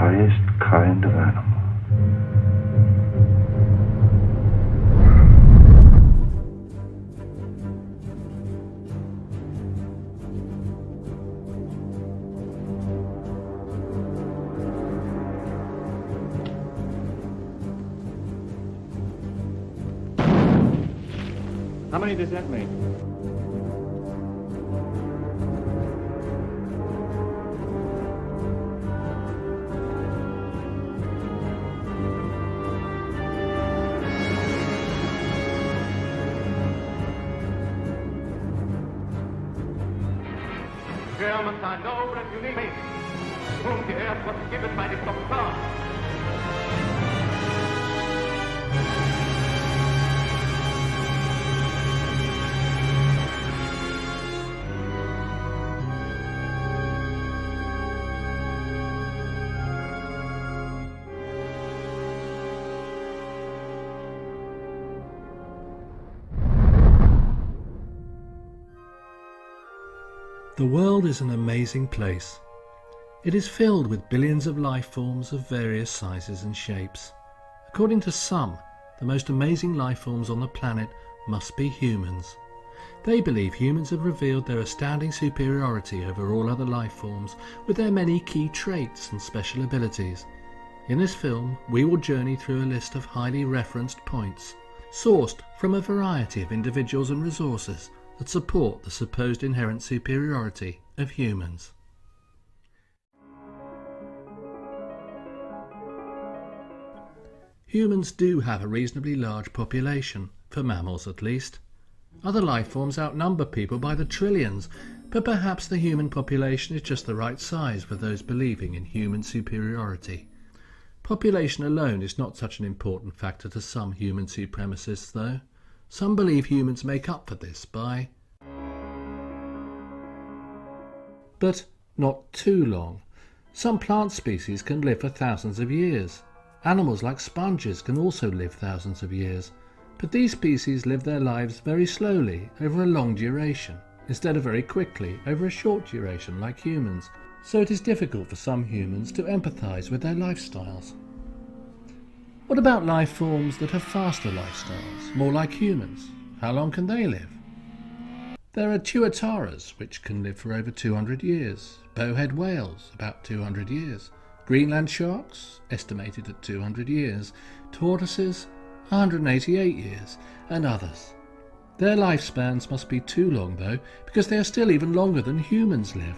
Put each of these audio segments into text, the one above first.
highest kind of animal. How many does that make? Germans are noble and unique, whom the earth was given by the Doctor. The world is an amazing place. It is filled with billions of life forms of various sizes and shapes. According to some, the most amazing life forms on the planet must be humans. They believe humans have revealed their astounding superiority over all other life forms with their many key traits and special abilities. In this film, we will journey through a list of highly referenced points, sourced from a variety of individuals and resources that support the supposed inherent superiority of humans. Humans do have a reasonably large population, for mammals at least. Other life forms outnumber people by the trillions, but perhaps the human population is just the right size for those believing in human superiority. Population alone is not such an important factor to some human supremacists, though. Some believe humans make up for this by... but not too long. Some plant species can live for thousands of years. Animals like sponges can also live thousands of years, but these species live their lives very slowly over a long duration, instead of very quickly over a short duration like humans, so it is difficult for some humans to empathise with their lifestyles. What about life forms that have faster lifestyles, more like humans? How long can they live? There are tuataras, which can live for over 200 years, bowhead whales, about 200 years, Greenland sharks, estimated at 200 years, tortoises, 188 years, and others. Their lifespans must be too long, though, because they are still even longer than humans live.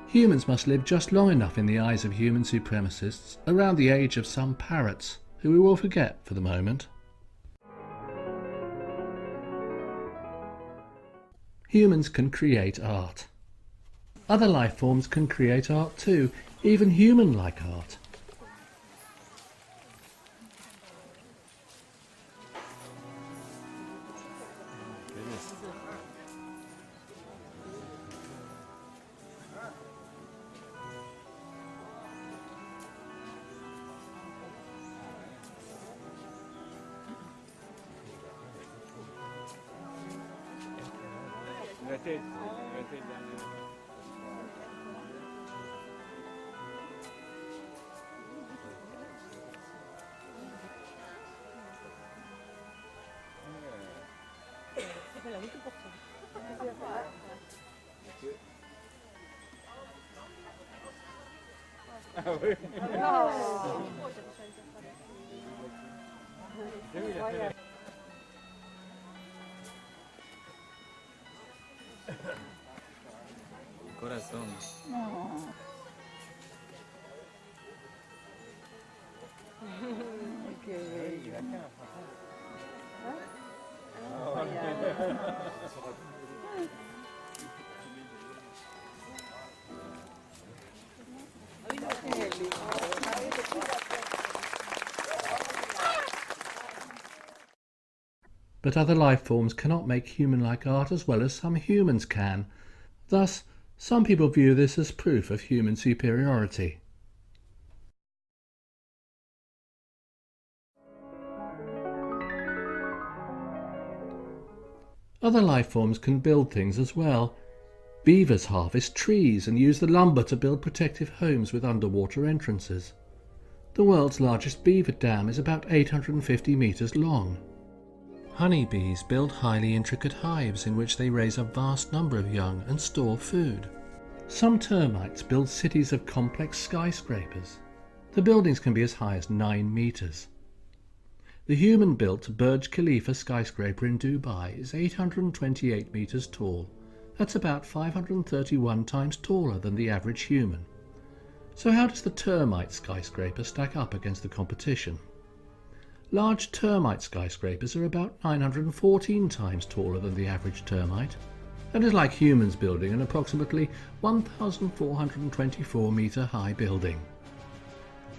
Humans must live just long enough in the eyes of human supremacists, around the age of some parrots, who we will forget for the moment. Humans can create art. Other life forms can create art too, even human-like art. Corazón. Qué bello. But other life forms cannot make human-like art as well as some humans can. Thus, some people view this as proof of human superiority. Other life forms can build things as well. Beavers harvest trees and use the lumber to build protective homes with underwater entrances. The world's largest beaver dam is about 850 metres long. Honeybees build highly intricate hives in which they raise a vast number of young and store food. Some termites build cities of complex skyscrapers. The buildings can be as high as 9 metres. The human-built Burj Khalifa skyscraper in Dubai is 828 metres tall. That's about 531 times taller than the average human. So how does the termite skyscraper stack up against the competition? Large termite skyscrapers are about 914 times taller than the average termite. That is like humans building an approximately 1,424 metre high building.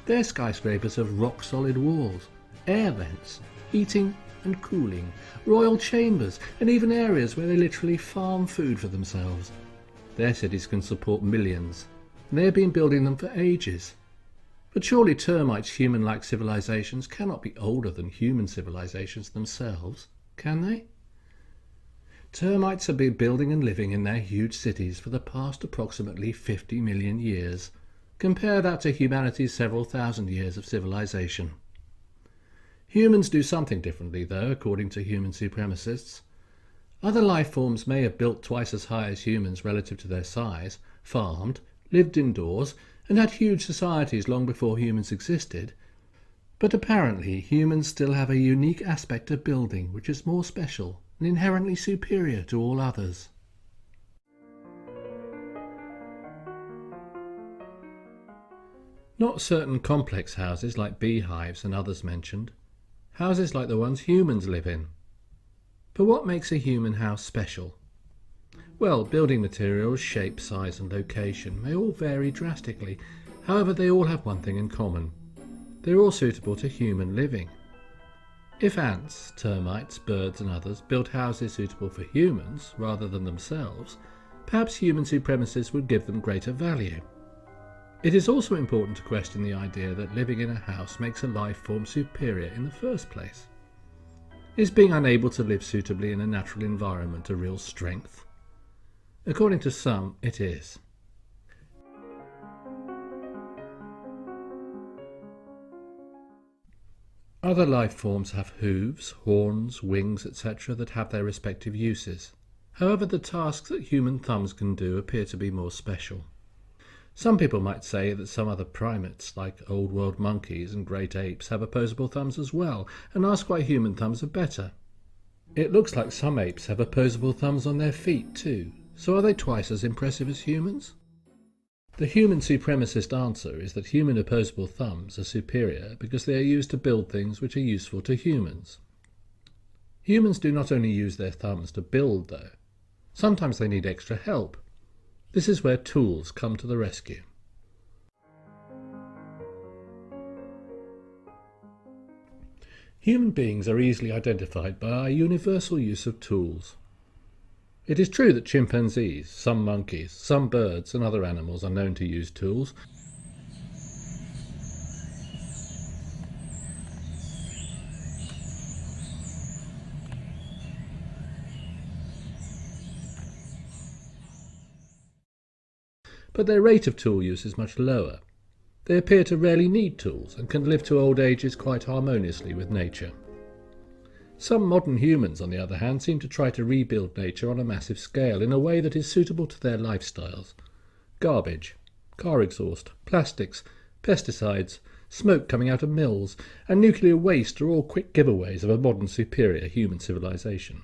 Their skyscrapers have rock-solid walls, air vents, heating and cooling, royal chambers, and even areas where they literally farm food for themselves. Their cities can support millions, and they have been building them for ages. But surely termites' human-like civilizations cannot be older than human civilizations themselves, can they? Termites have been building and living in their huge cities for the past approximately 50 million years. Compare that to humanity's several thousand years of civilization. Humans do something differently, though, according to human supremacists. Other life forms may have built twice as high as humans relative to their size, farmed, lived indoors, and had huge societies long before humans existed. But apparently humans still have a unique aspect of building which is more special and inherently superior to all others. Not certain complex houses like beehives and others mentioned. Houses like the ones humans live in. But what makes a human house special? Well, building materials, shape, size and location may all vary drastically. However, they all have one thing in common. They're all suitable to human living. If ants, termites, birds and others built houses suitable for humans rather than themselves, perhaps human supremacists would give them greater value. It is also important to question the idea that living in a house makes a life form superior in the first place. Is being unable to live suitably in a natural environment a real strength? According to some, it is. Other life forms have hooves, horns, wings, etc. that have their respective uses. However, the tasks that human thumbs can do appear to be more special. Some people might say that some other primates, like old world monkeys and great apes, have opposable thumbs as well, and ask why human thumbs are better. It looks like some apes have opposable thumbs on their feet too, so are they twice as impressive as humans? The human supremacist answer is that human opposable thumbs are superior because they are used to build things which are useful to humans. Humans do not only use their thumbs to build, though. Sometimes they need extra help. This is where tools come to the rescue. Human beings are easily identified by our universal use of tools. It is true that chimpanzees, some monkeys, some birds and other animals are known to use tools. But their rate of tool use is much lower. They appear to rarely need tools and can live to old ages quite harmoniously with nature. Some modern humans, on the other hand, seem to try to rebuild nature on a massive scale in a way that is suitable to their lifestyles. Garbage, car exhaust, plastics, pesticides, smoke coming out of mills, and nuclear waste are all quick giveaways of a modern superior human civilization.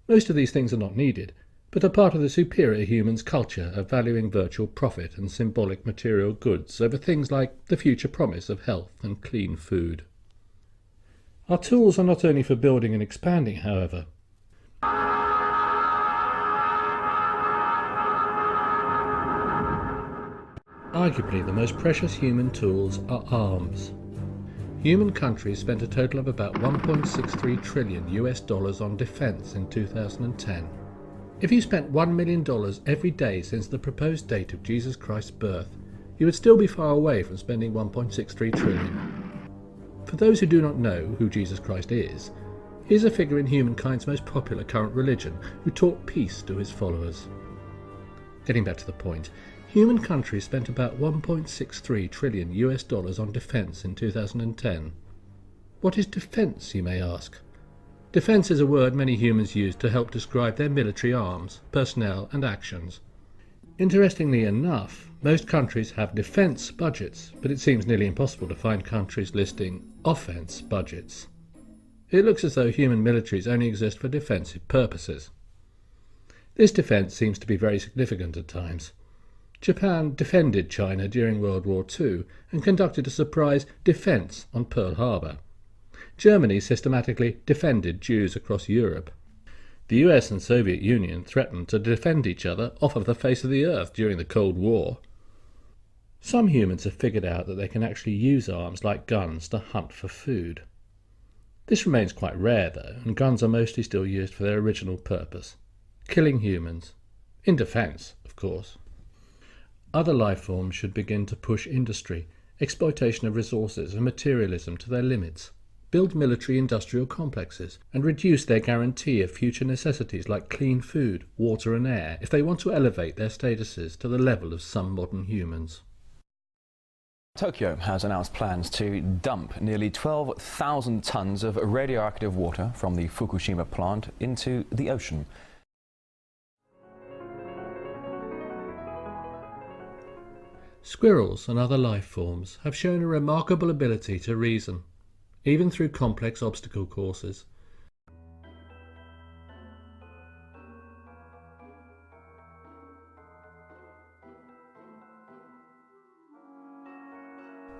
Most of these things are not needed, but are part of the superior human's culture of valuing virtual profit and symbolic material goods over things like the future promise of health and clean food. Our tools are not only for building and expanding, however. Arguably, the most precious human tools are arms. Human countries spent a total of about $1.63 trillion on defense in 2010. If you spent $1 million every day since the proposed date of Jesus Christ's birth, you would still be far away from spending $1.63 trillion. For those who do not know who Jesus Christ is, he is a figure in humankind's most popular current religion who taught peace to his followers. Getting back to the point, Human countries spent about 1.63 trillion US dollars on defence in 2010. What is defence, you may ask? Defence is a word many humans use to help describe their military arms, personnel and actions. Interestingly enough, most countries have defence budgets, but it seems nearly impossible to find countries listing offence budgets. It looks as though human militaries only exist for defensive purposes. This defence seems to be very significant at times. Japan defended China during World War II and conducted a surprise defence on Pearl Harbor. Germany systematically defended Jews across Europe. The US and Soviet Union threatened to defend each other off of the face of the earth during the Cold War. Some humans have figured out that they can actually use arms like guns to hunt for food. This remains quite rare though, and guns are mostly still used for their original purpose, killing humans. In defence, of course. Other life forms should begin to push industry, exploitation of resources and materialism to their limits, build military-industrial complexes, and reduce their guarantee of future necessities like clean food, water and air if they want to elevate their statuses to the level of some modern humans. Tokyo has announced plans to dump nearly 12,000 tons of radioactive water from the Fukushima plant into the ocean. Squirrels and other life forms have shown a remarkable ability to reason, even through complex obstacle courses.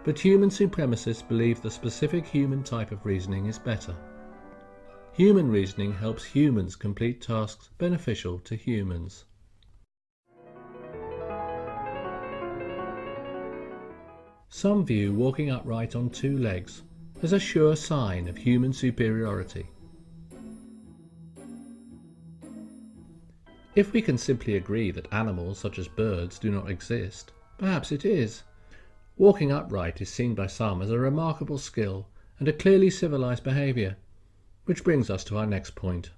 But human supremacists believe the specific human type of reasoning is better. Human reasoning helps humans complete tasks beneficial to humans. Some view walking upright on two legs as a sure sign of human superiority. If we can simply agree that animals such as birds do not exist, perhaps it is. Walking upright is seen by some as a remarkable skill and a clearly civilized behavior, which brings us to our next point.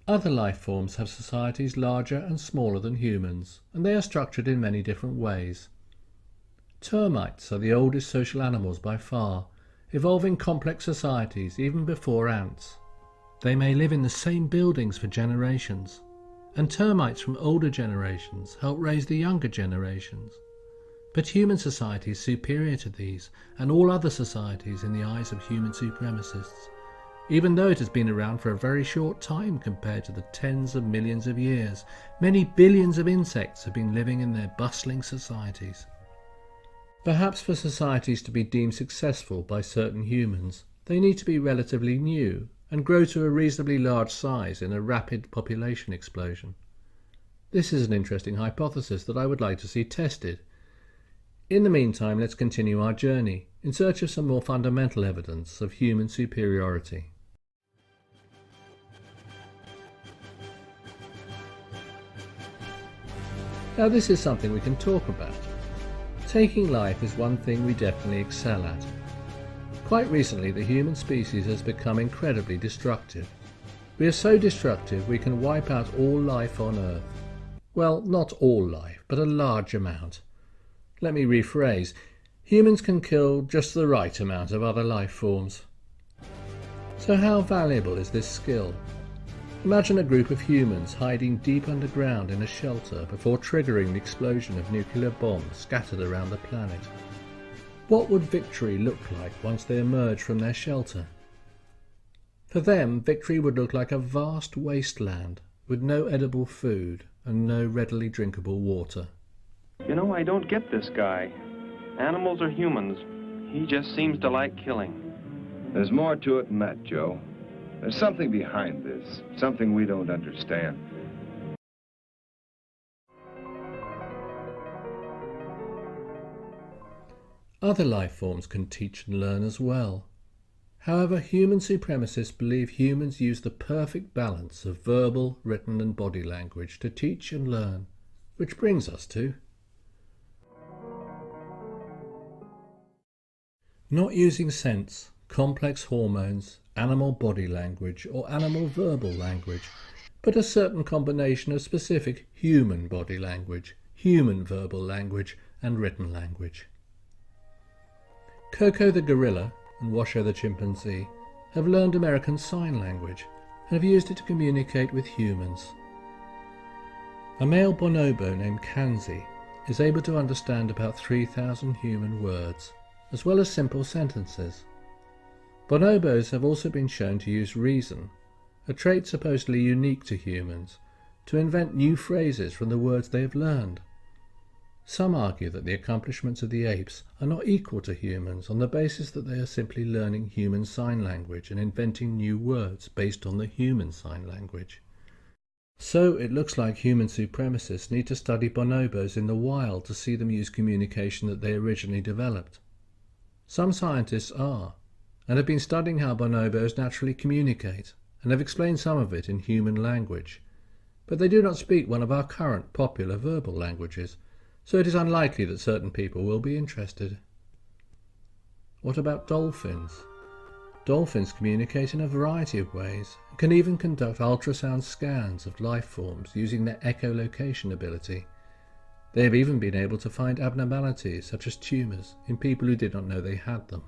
Other life forms have societies larger and smaller than humans, and they are structured in many different ways. Termites are the oldest social animals by far, evolving complex societies even before ants. They may live in the same buildings for generations, and termites from older generations help raise the younger generations. But human society is superior to these and all other societies in the eyes of human supremacists, even though it has been around for a very short time compared to the tens of millions of years. Many billions of insects have been living in their bustling societies. Perhaps for societies to be deemed successful by certain humans, they need to be relatively new and grow to a reasonably large size in a rapid population explosion. This is an interesting hypothesis that I would like to see tested. In the meantime, let's continue our journey in search of some more fundamental evidence of human superiority. Now this is something we can talk about. Taking life is one thing we definitely excel at. Quite recently, the human species has become incredibly destructive. We are so destructive we can wipe out all life on Earth. Well, not all life, but a large amount. Let me rephrase. Humans can kill just the right amount of other life forms. So how valuable is this skill? Imagine a group of humans hiding deep underground in a shelter before triggering the explosion of nuclear bombs scattered around the planet. What would victory look like once they emerge from their shelter? For them, victory would look like a vast wasteland with no edible food and no readily drinkable water. You know, I don't get this guy. Animals or humans, he just seems to like killing. There's more to it than that, Joe. There's something behind this, something we don't understand. Other life forms can teach and learn as well. However, human supremacists believe humans use the perfect balance of verbal, written and body language to teach and learn, which brings us to not using sense, complex hormones, animal body language or animal verbal language but a certain combination of specific human body language, human verbal language, and written language. Koko the gorilla and Washoe the chimpanzee have learned American Sign Language and have used it to communicate with humans. A male bonobo named Kanzi is able to understand about 3,000 human words, as well as simple sentences. Bonobos have also been shown to use reason, a trait supposedly unique to humans, to invent new phrases from the words they have learned. Some argue that the accomplishments of the apes are not equal to humans on the basis that they are simply learning human sign language and inventing new words based on the human sign language. So it looks like human supremacists need to study bonobos in the wild to see them use communication that they originally developed. Some scientists are, and have been studying how bonobos naturally communicate, and have explained some of it in human language. But they do not speak one of our current popular verbal languages, so it is unlikely that certain people will be interested. What about dolphins? Dolphins communicate in a variety of ways, and can even conduct ultrasound scans of life forms using their echolocation ability. They have even been able to find abnormalities such as tumours in people who did not know they had them.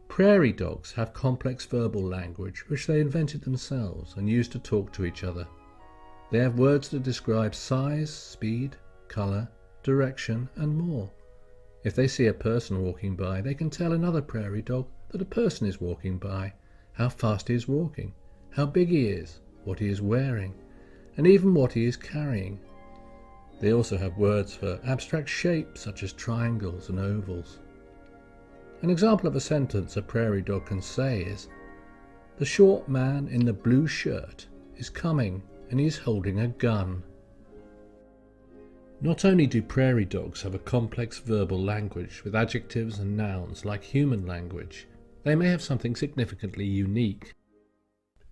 Prairie dogs have complex verbal language which they invented themselves and use to talk to each other. They have words that describe size, speed, colour, direction, and more. If they see a person walking by, they can tell another prairie dog that a person is walking by, how fast he is walking, how big he is, what he is wearing, and even what he is carrying. They also have words for abstract shapes such as triangles and ovals. An example of a sentence a prairie dog can say is, "The short man in the blue shirt is coming and he is holding a gun." Not only do prairie dogs have a complex verbal language with adjectives and nouns like human language, they may have something significantly unique.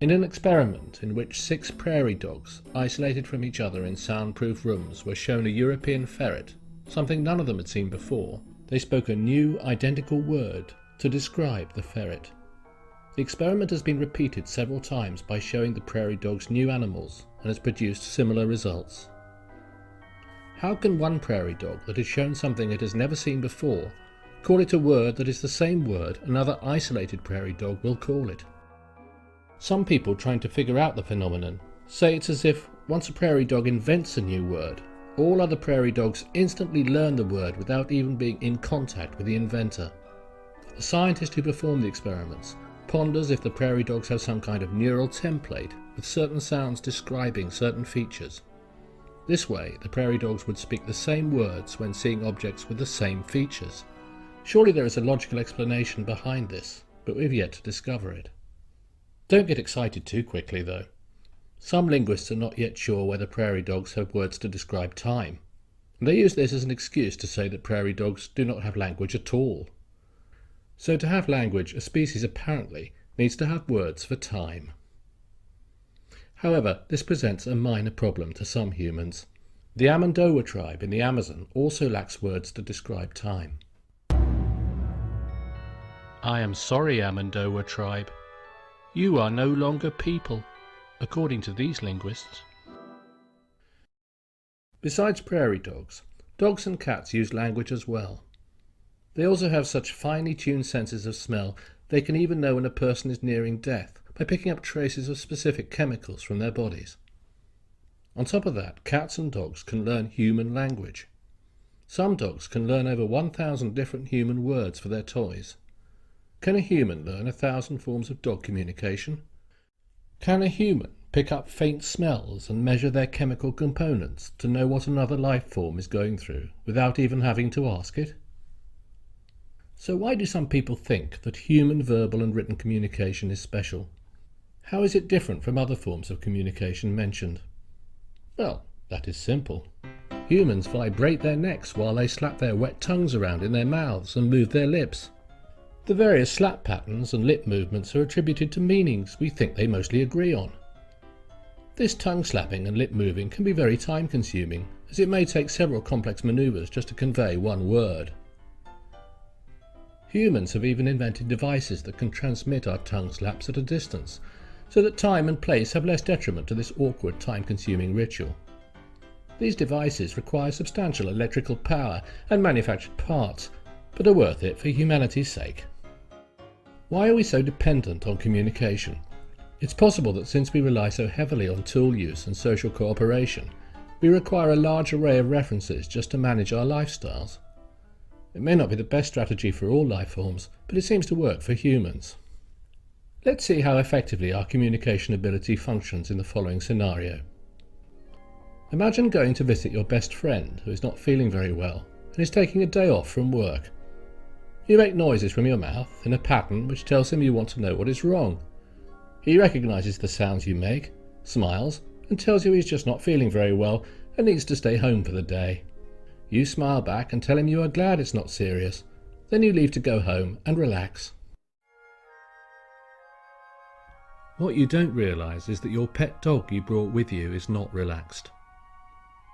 In an experiment in which 6 prairie dogs, isolated from each other in soundproof rooms, were shown a European ferret, something none of them had seen before, they spoke a new, identical word to describe the ferret. The experiment has been repeated several times by showing the prairie dogs new animals and has produced similar results. How can one prairie dog that has shown something it has never seen before call it a word that is the same word another isolated prairie dog will call it? Some people trying to figure out the phenomenon say it's as if once a prairie dog invents a new word, all other prairie dogs instantly learn the word without even being in contact with the inventor. The scientist who performed the experiments ponders if the prairie dogs have some kind of neural template with certain sounds describing certain features. This way, the prairie dogs would speak the same words when seeing objects with the same features. Surely there is a logical explanation behind this, but we've yet to discover it. Don't get excited too quickly, though. Some linguists are not yet sure whether prairie dogs have words to describe time, and they use this as an excuse to say that prairie dogs do not have language at all. So to have language, a species apparently needs to have words for time. However, this presents a minor problem to some humans. The Amendowa tribe in the Amazon also lacks words to describe time. I am sorry, Amendowa tribe. You are no longer people, according to these linguists. Besides prairie dogs, dogs and cats use language as well. They also have such finely tuned senses of smell they can even know when a person is nearing death by picking up traces of specific chemicals from their bodies. On top of that, cats and dogs can learn human language. Some dogs can learn over 1,000 different human words for their toys. Can a human learn 1,000 forms of dog communication? Can a human pick up faint smells and measure their chemical components to know what another life form is going through without even having to ask it? So why do some people think that human verbal and written communication is special? How is it different from other forms of communication mentioned? Well, that is simple. Humans vibrate their necks while they slap their wet tongues around in their mouths and move their lips. The various slap patterns and lip movements are attributed to meanings we think they mostly agree on. This tongue slapping and lip moving can be very time consuming, as it may take several complex manoeuvres just to convey one word. Humans have even invented devices that can transmit our tongue slaps at a distance, so that time and place have less detriment to this awkward, time-consuming ritual. These devices require substantial electrical power and manufactured parts, but are worth it for humanity's sake. Why are we so dependent on communication? It's possible that since we rely so heavily on tool use and social cooperation, we require a large array of references just to manage our lifestyles. It may not be the best strategy for all life forms, but it seems to work for humans. Let's see how effectively our communication ability functions in the following scenario. Imagine going to visit your best friend who is not feeling very well and is taking a day off from work. You make noises from your mouth in a pattern which tells him you want to know what is wrong. He recognises the sounds you make, smiles, and tells you he's just not feeling very well and needs to stay home for the day. You smile back and tell him you are glad it's not serious. Then you leave to go home and relax. What you don't realise is that your pet dog you brought with you is not relaxed.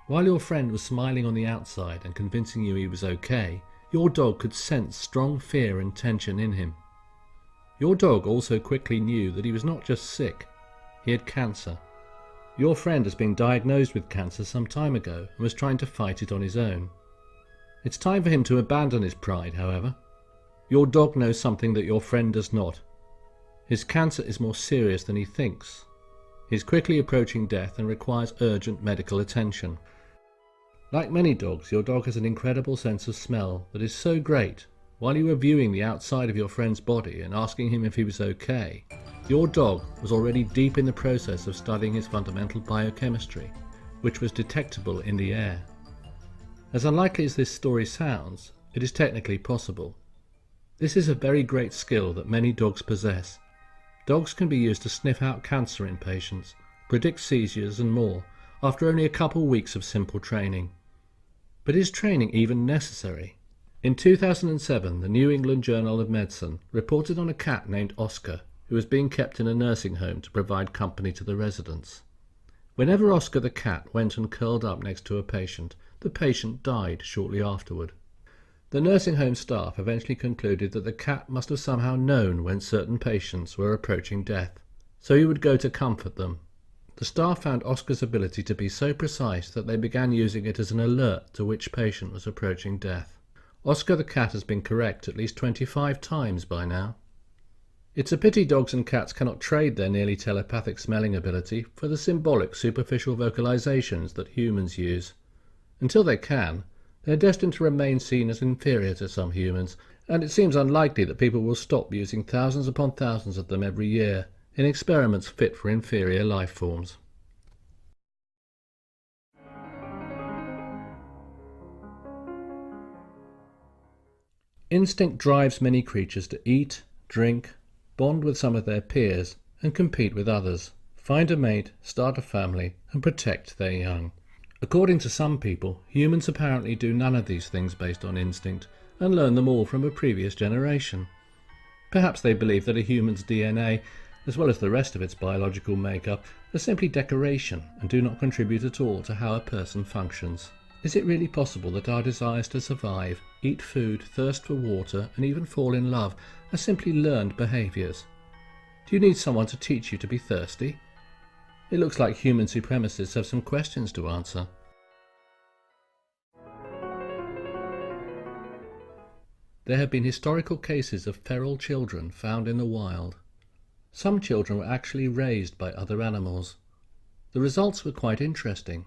While your friend was smiling on the outside and convincing you he was okay, your dog could sense strong fear and tension in him. Your dog also quickly knew that he was not just sick, he had cancer. Your friend has been diagnosed with cancer some time ago and was trying to fight it on his own. It's time for him to abandon his pride, however. Your dog knows something that your friend does not. His cancer is more serious than he thinks. He is quickly approaching death and requires urgent medical attention. Like many dogs, your dog has an incredible sense of smell that is so great, while you were viewing the outside of your friend's body and asking him if he was okay, your dog was already deep in the process of studying his fundamental biochemistry, which was detectable in the air. As unlikely as this story sounds, it is technically possible. This is a very great skill that many dogs possess. Dogs can be used to sniff out cancer in patients, predict seizures and more, after only a couple weeks of simple training. But is training even necessary? In 2007, the New England Journal of Medicine reported on a cat named Oscar, who was being kept in a nursing home to provide company to the residents. Whenever Oscar the cat went and curled up next to a patient, the patient died shortly afterward. The nursing home staff eventually concluded that the cat must have somehow known when certain patients were approaching death, so he would go to comfort them. The staff found Oscar's ability to be so precise that they began using it as an alert to which patient was approaching death. Oscar the cat has been correct at least 25 times by now. It's a pity dogs and cats cannot trade their nearly telepathic smelling ability for the symbolic superficial vocalizations that humans use. Until they can, they're destined to remain seen as inferior to some humans, and it seems unlikely that people will stop using thousands upon thousands of them every year in experiments fit for inferior life forms. Instinct drives many creatures to eat, drink, bond with some of their peers, and compete with others, find a mate, start a family, and protect their young. According to some people, humans apparently do none of these things based on instinct, and learn them all from a previous generation. Perhaps they believe that a human's DNA, as well as the rest of its biological makeup, are simply decoration and do not contribute at all to how a person functions. Is it really possible that our desires to survive, eat food, thirst for water, and even fall in love are simply learned behaviours? Do you need someone to teach you to be thirsty? It looks like human supremacists have some questions to answer. There have been historical cases of feral children found in the wild. Some children were actually raised by other animals. The results were quite interesting.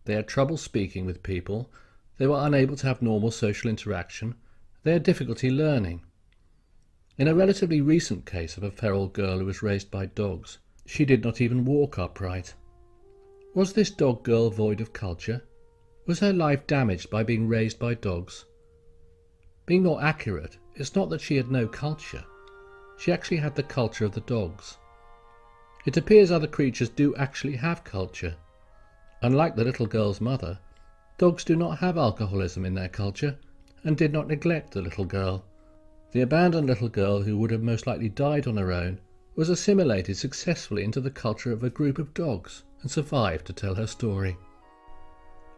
They had trouble speaking with people, they were unable to have normal social interaction, they had difficulty learning. In a relatively recent case of a feral girl who was raised by dogs, she did not even walk upright. Was this dog girl void of culture? Was her life damaged by being raised by dogs? Being more accurate, it's not that she had no culture. She actually had the culture of the dogs. It appears other creatures do actually have culture. Unlike the little girl's mother, dogs do not have alcoholism in their culture and did not neglect the little girl. The abandoned little girl, who would have most likely died on her own, was assimilated successfully into the culture of a group of dogs and survived to tell her story.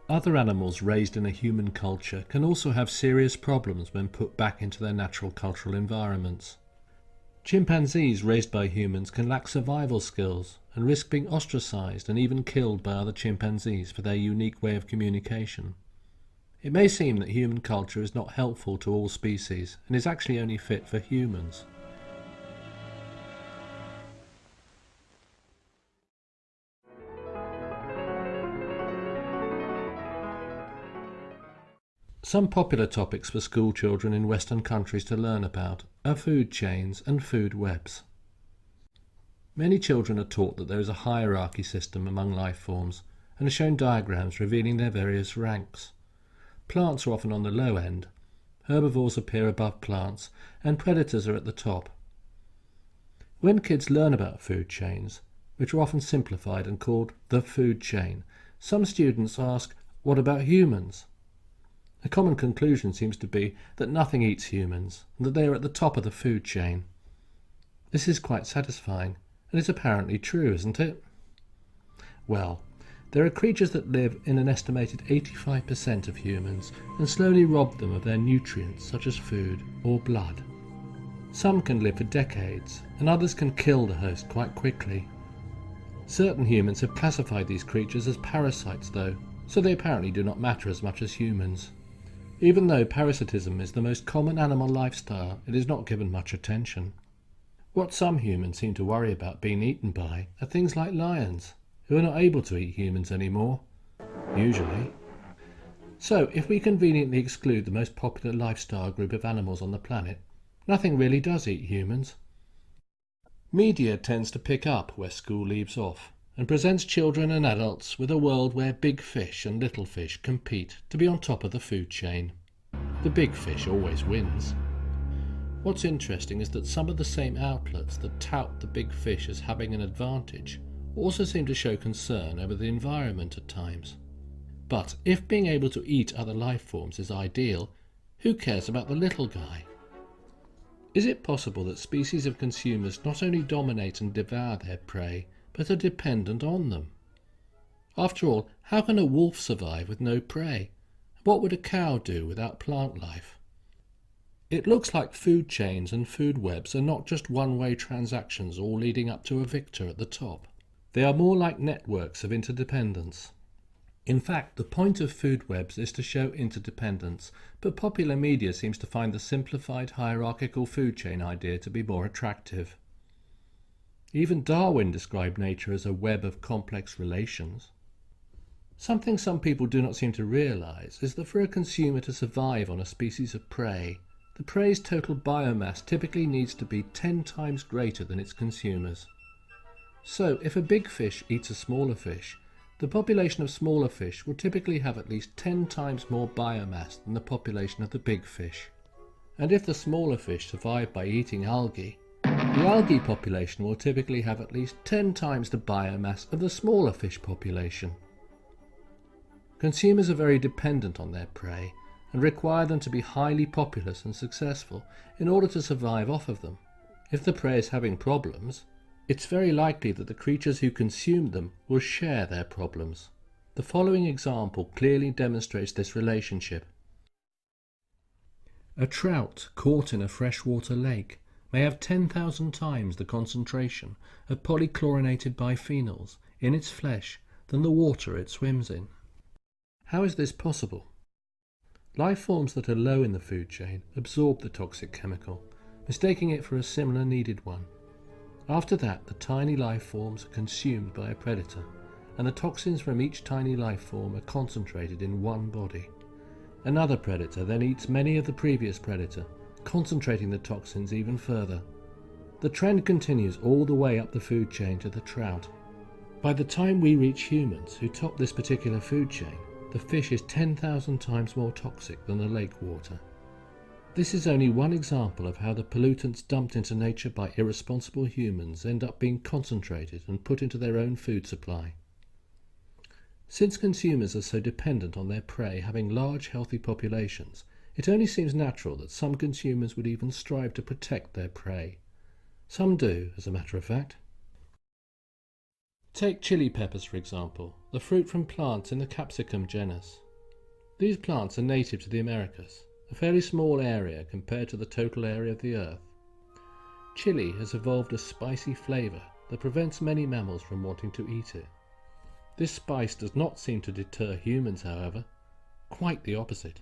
Other animals raised in a human culture can also have serious problems when put back into their natural cultural environments. Chimpanzees raised by humans can lack survival skills and risk being ostracized and even killed by other chimpanzees for their unique way of communication. It may seem that human culture is not helpful to all species and is actually only fit for humans. Some popular topics for school children in Western countries to learn about are food chains and food webs. Many children are taught that there is a hierarchy system among life forms and are shown diagrams revealing their various ranks. Plants are often on the low end, herbivores appear above plants, and predators are at the top. When kids learn about food chains, which are often simplified and called the food chain, some students ask, what about humans? A common conclusion seems to be that nothing eats humans, and that they are at the top of the food chain. This is quite satisfying, and is apparently true, isn't it? Well, there are creatures that live in an estimated 85% of humans and slowly rob them of their nutrients such as food or blood. Some can live for decades, and others can kill the host quite quickly. Certain humans have classified these creatures as parasites though, so they apparently do not matter as much as humans. Even though parasitism is the most common animal lifestyle, it is not given much attention. What some humans seem to worry about being eaten by are things like lions, who are not able to eat humans anymore, usually. So, if we conveniently exclude the most popular lifestyle group of animals on the planet, nothing really does eat humans. Media tends to pick up where school leaves off, and presents children and adults with a world where big fish and little fish compete to be on top of the food chain. The big fish always wins. What's interesting is that some of the same outlets that tout the big fish as having an advantage also seem to show concern over the environment at times. But if being able to eat other life forms is ideal, who cares about the little guy? Is it possible that species of consumers not only dominate and devour their prey, but are dependent on them? After all, how can a wolf survive with no prey? What would a cow do without plant life? It looks like food chains and food webs are not just one-way transactions all leading up to a victor at the top. They are more like networks of interdependence. In fact, the point of food webs is to show interdependence, but popular media seems to find the simplified hierarchical food chain idea to be more attractive. Even Darwin described nature as a web of complex relations. Something some people do not seem to realize is that for a consumer to survive on a species of prey, the prey's total biomass typically needs to be 10 times greater than its consumers. So, if a big fish eats a smaller fish, the population of smaller fish will typically have at least 10 times more biomass than the population of the big fish. And if the smaller fish survive by eating algae, the algae population will typically have at least 10 times the biomass of the smaller fish population. Consumers are very dependent on their prey and require them to be highly populous and successful in order to survive off of them. If the prey is having problems, it's very likely that the creatures who consume them will share their problems. The following example clearly demonstrates this relationship. A trout caught in a freshwater lake may have 10,000 times the concentration of polychlorinated biphenyls in its flesh than the water it swims in. How is this possible? Life forms that are low in the food chain absorb the toxic chemical, mistaking it for a similar needed one. After that, the tiny life forms are consumed by a predator, and the toxins from each tiny life form are concentrated in one body. Another predator then eats many of the previous predator, concentrating the toxins even further. The trend continues all the way up the food chain to the trout. By the time we reach humans who top this particular food chain, the fish is 10,000 times more toxic than the lake water. This is only one example of how the pollutants dumped into nature by irresponsible humans end up being concentrated and put into their own food supply. Since consumers are so dependent on their prey having large healthy populations, it only seems natural that some consumers would even strive to protect their prey. Some do, as a matter of fact. Take chili peppers, for example, the fruit from plants in the capsicum genus. These plants are native to the Americas, a fairly small area compared to the total area of the Earth. Chili has evolved a spicy flavour that prevents many mammals from wanting to eat it. This spice does not seem to deter humans, however. Quite the opposite.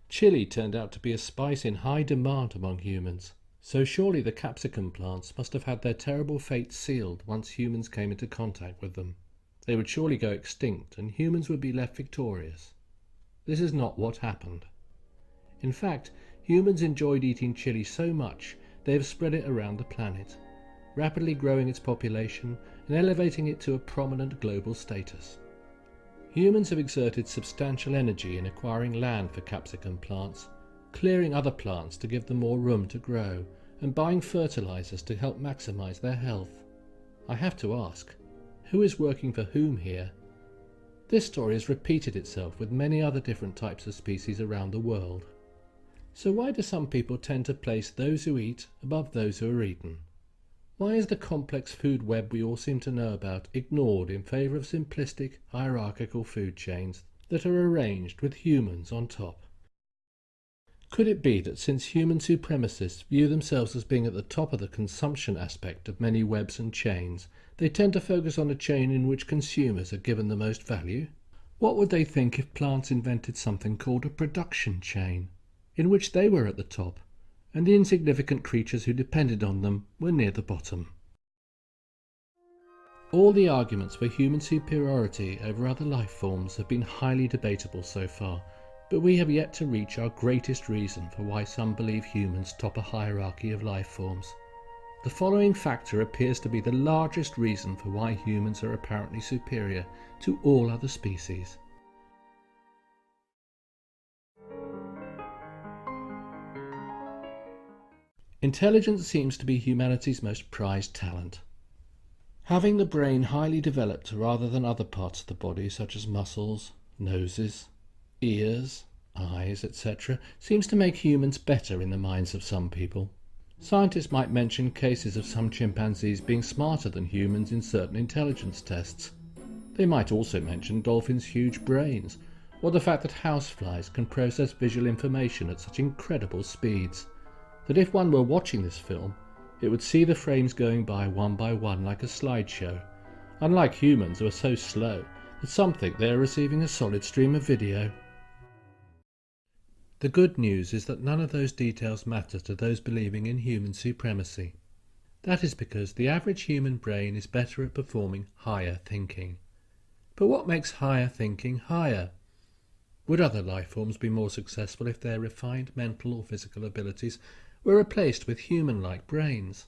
Chili turned out to be a spice in high demand among humans, so surely the capsicum plants must have had their terrible fate sealed once humans came into contact with them. They would surely go extinct and humans would be left victorious. This is not what happened. In fact, humans enjoyed eating chili so much they have spread it around the planet, rapidly growing its population and elevating it to a prominent global status. Humans have exerted substantial energy in acquiring land for capsicum plants, clearing other plants to give them more room to grow, and buying fertilizers to help maximize their health. I have to ask, who is working for whom here? This story has repeated itself with many other different types of species around the world. So why do some people tend to place those who eat above those who are eaten? Why is the complex food web we all seem to know about ignored in favour of simplistic, hierarchical food chains that are arranged with humans on top? Could it be that since human supremacists view themselves as being at the top of the consumption aspect of many webs and chains, they tend to focus on a chain in which consumers are given the most value? What would they think if plants invented something called a production chain, in which they were at the top, and the insignificant creatures who depended on them were near the bottom? All the arguments for human superiority over other life forms have been highly debatable so far, but we have yet to reach our greatest reason for why some believe humans top a hierarchy of life forms. The following factor appears to be the largest reason for why humans are apparently superior to all other species. Intelligence seems to be humanity's most prized talent. Having the brain highly developed rather than other parts of the body such as muscles, noses, ears, eyes, etc. seems to make humans better in the minds of some people. Scientists might mention cases of some chimpanzees being smarter than humans in certain intelligence tests. They might also mention dolphins' huge brains, or the fact that houseflies can process visual information at such incredible speeds that if one were watching this film, it would see the frames going by one like a slideshow, unlike humans who are so slow that some think they are receiving a solid stream of video. The good news is that none of those details matter to those believing in human supremacy. That is because the average human brain is better at performing higher thinking. But what makes higher thinking higher? Would other life forms be more successful if their refined mental or physical abilities were replaced with human-like brains?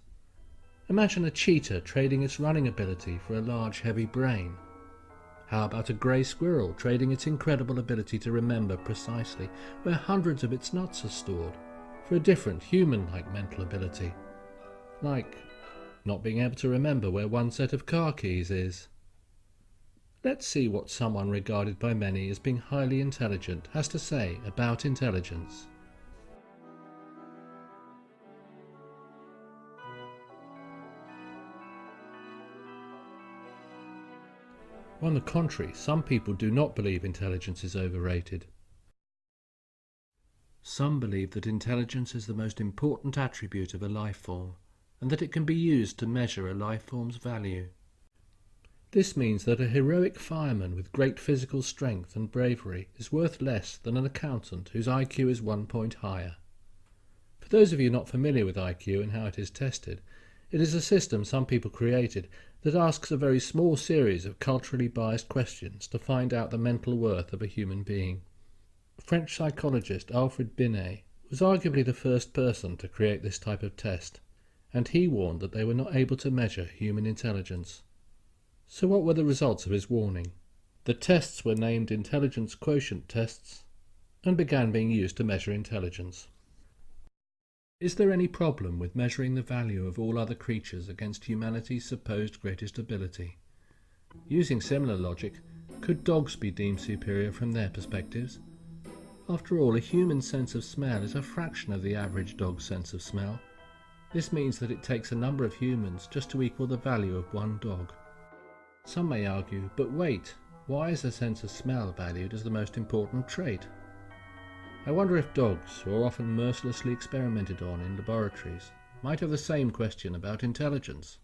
Imagine a cheetah trading its running ability for a large, heavy brain. How about a grey squirrel trading its incredible ability to remember precisely where hundreds of its nuts are stored for a different human-like mental ability, like not being able to remember where one set of car keys is? Let's see what someone regarded by many as being highly intelligent has to say about intelligence. On the contrary, some people do not believe intelligence is overrated. Some believe that intelligence is the most important attribute of a life form, and that it can be used to measure a life form's value. This means that a heroic fireman with great physical strength and bravery is worth less than an accountant whose IQ is 1 point higher. For those of you not familiar with IQ and how it is tested, it is a system some people created that asks a very small series of culturally biased questions to find out the mental worth of a human being. French psychologist Alfred Binet was arguably the first person to create this type of test, and he warned that they were not able to measure human intelligence. So what were the results of his warning? The tests were named intelligence quotient tests and began being used to measure intelligence. Is there any problem with measuring the value of all other creatures against humanity's supposed greatest ability? Using similar logic, could dogs be deemed superior from their perspectives? After all, a human sense of smell is a fraction of the average dog's sense of smell. This means that it takes a number of humans just to equal the value of one dog. Some may argue, but wait, why is the sense of smell valued as the most important trait? I wonder if dogs, who are often mercilessly experimented on in laboratories, might have the same question about intelligence.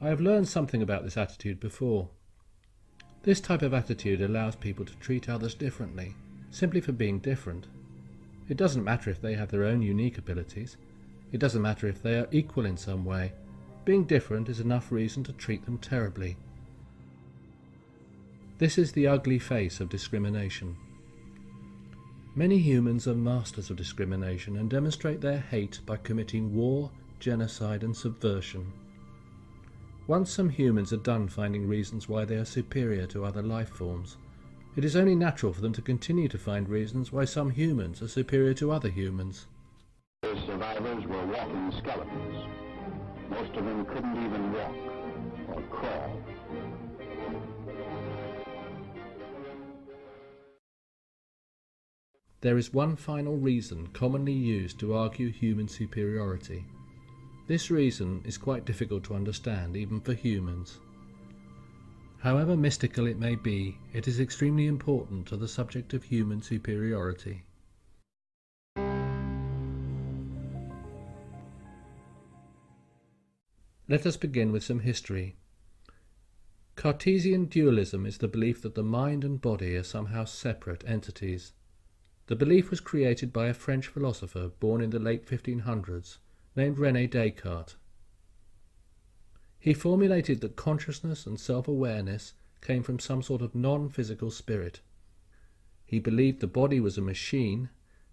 I have learned something about this attitude before. This type of attitude allows people to treat others differently, simply for being different. It doesn't matter if they have their own unique abilities. It doesn't matter if they are equal in some way. Being different is enough reason to treat them terribly. This is the ugly face of discrimination. Many humans are masters of discrimination and demonstrate their hate by committing war, genocide and subversion. Once some humans are done finding reasons why they are superior to other life forms, it is only natural for them to continue to find reasons why some humans are superior to other humans. The survivors were walking skeletons. Most of them couldn't even walk or crawl. There is one final reason commonly used to argue human superiority. This reason is quite difficult to understand even for humans. However mystical it may be, it is extremely important to the subject of human superiority. Let us begin with some history. Cartesian dualism is the belief that the mind and body are somehow separate entities. The belief was created by a French philosopher born in the late 1500s, named René Descartes. He formulated that consciousness and self-awareness came from some sort of non-physical spirit. He believed the body was a machine,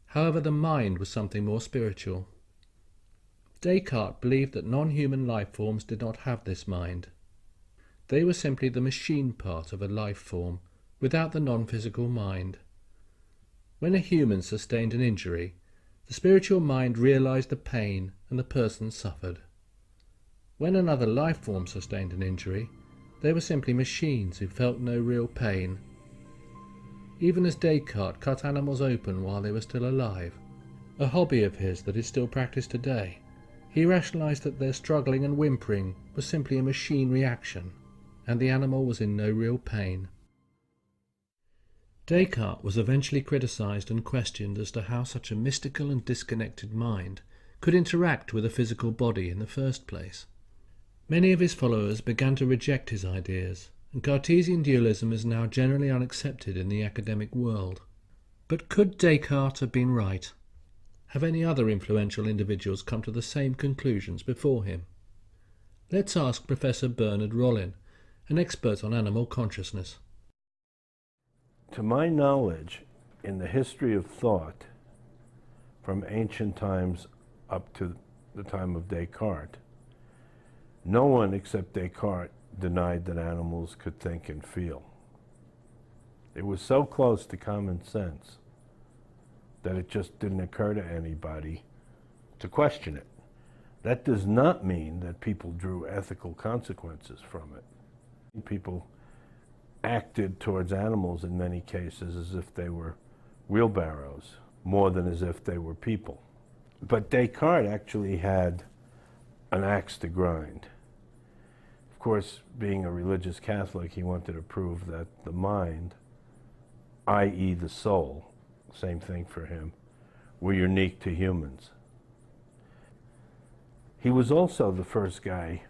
however the mind was something more spiritual. Descartes believed that non-human life forms did not have this mind. They were simply the machine part of a life form, without the non-physical mind. When a human sustained an injury, the spiritual mind realized the pain and the person suffered. When another life form sustained an injury, they were simply machines who felt no real pain. Even as Descartes cut animals open while they were still alive, a hobby of his that is still practiced today, he rationalized that their struggling and whimpering was simply a machine reaction, and the animal was in no real pain. Descartes was eventually criticized and questioned as to how such a mystical and disconnected mind could interact with a physical body in the first place. Many of his followers began to reject his ideas, and Cartesian dualism is now generally unaccepted in the academic world. But could Descartes have been right? Have any other influential individuals come to the same conclusions before him? Let's ask Professor Bernard Rollin, an expert on animal consciousness. To my knowledge, in the history of thought, from ancient times up to the time of Descartes, no one except Descartes denied that animals could think and feel. It was so close to common sense that it just didn't occur to anybody to question it. That does not mean that people drew ethical consequences from it. People acted towards animals in many cases as if they were wheelbarrows, more than as if they were people. But Descartes actually had an axe to grind. Of course, being a religious Catholic, he wanted to prove that the mind, i.e. the soul, same thing for him, were unique to humans. He was also the first guy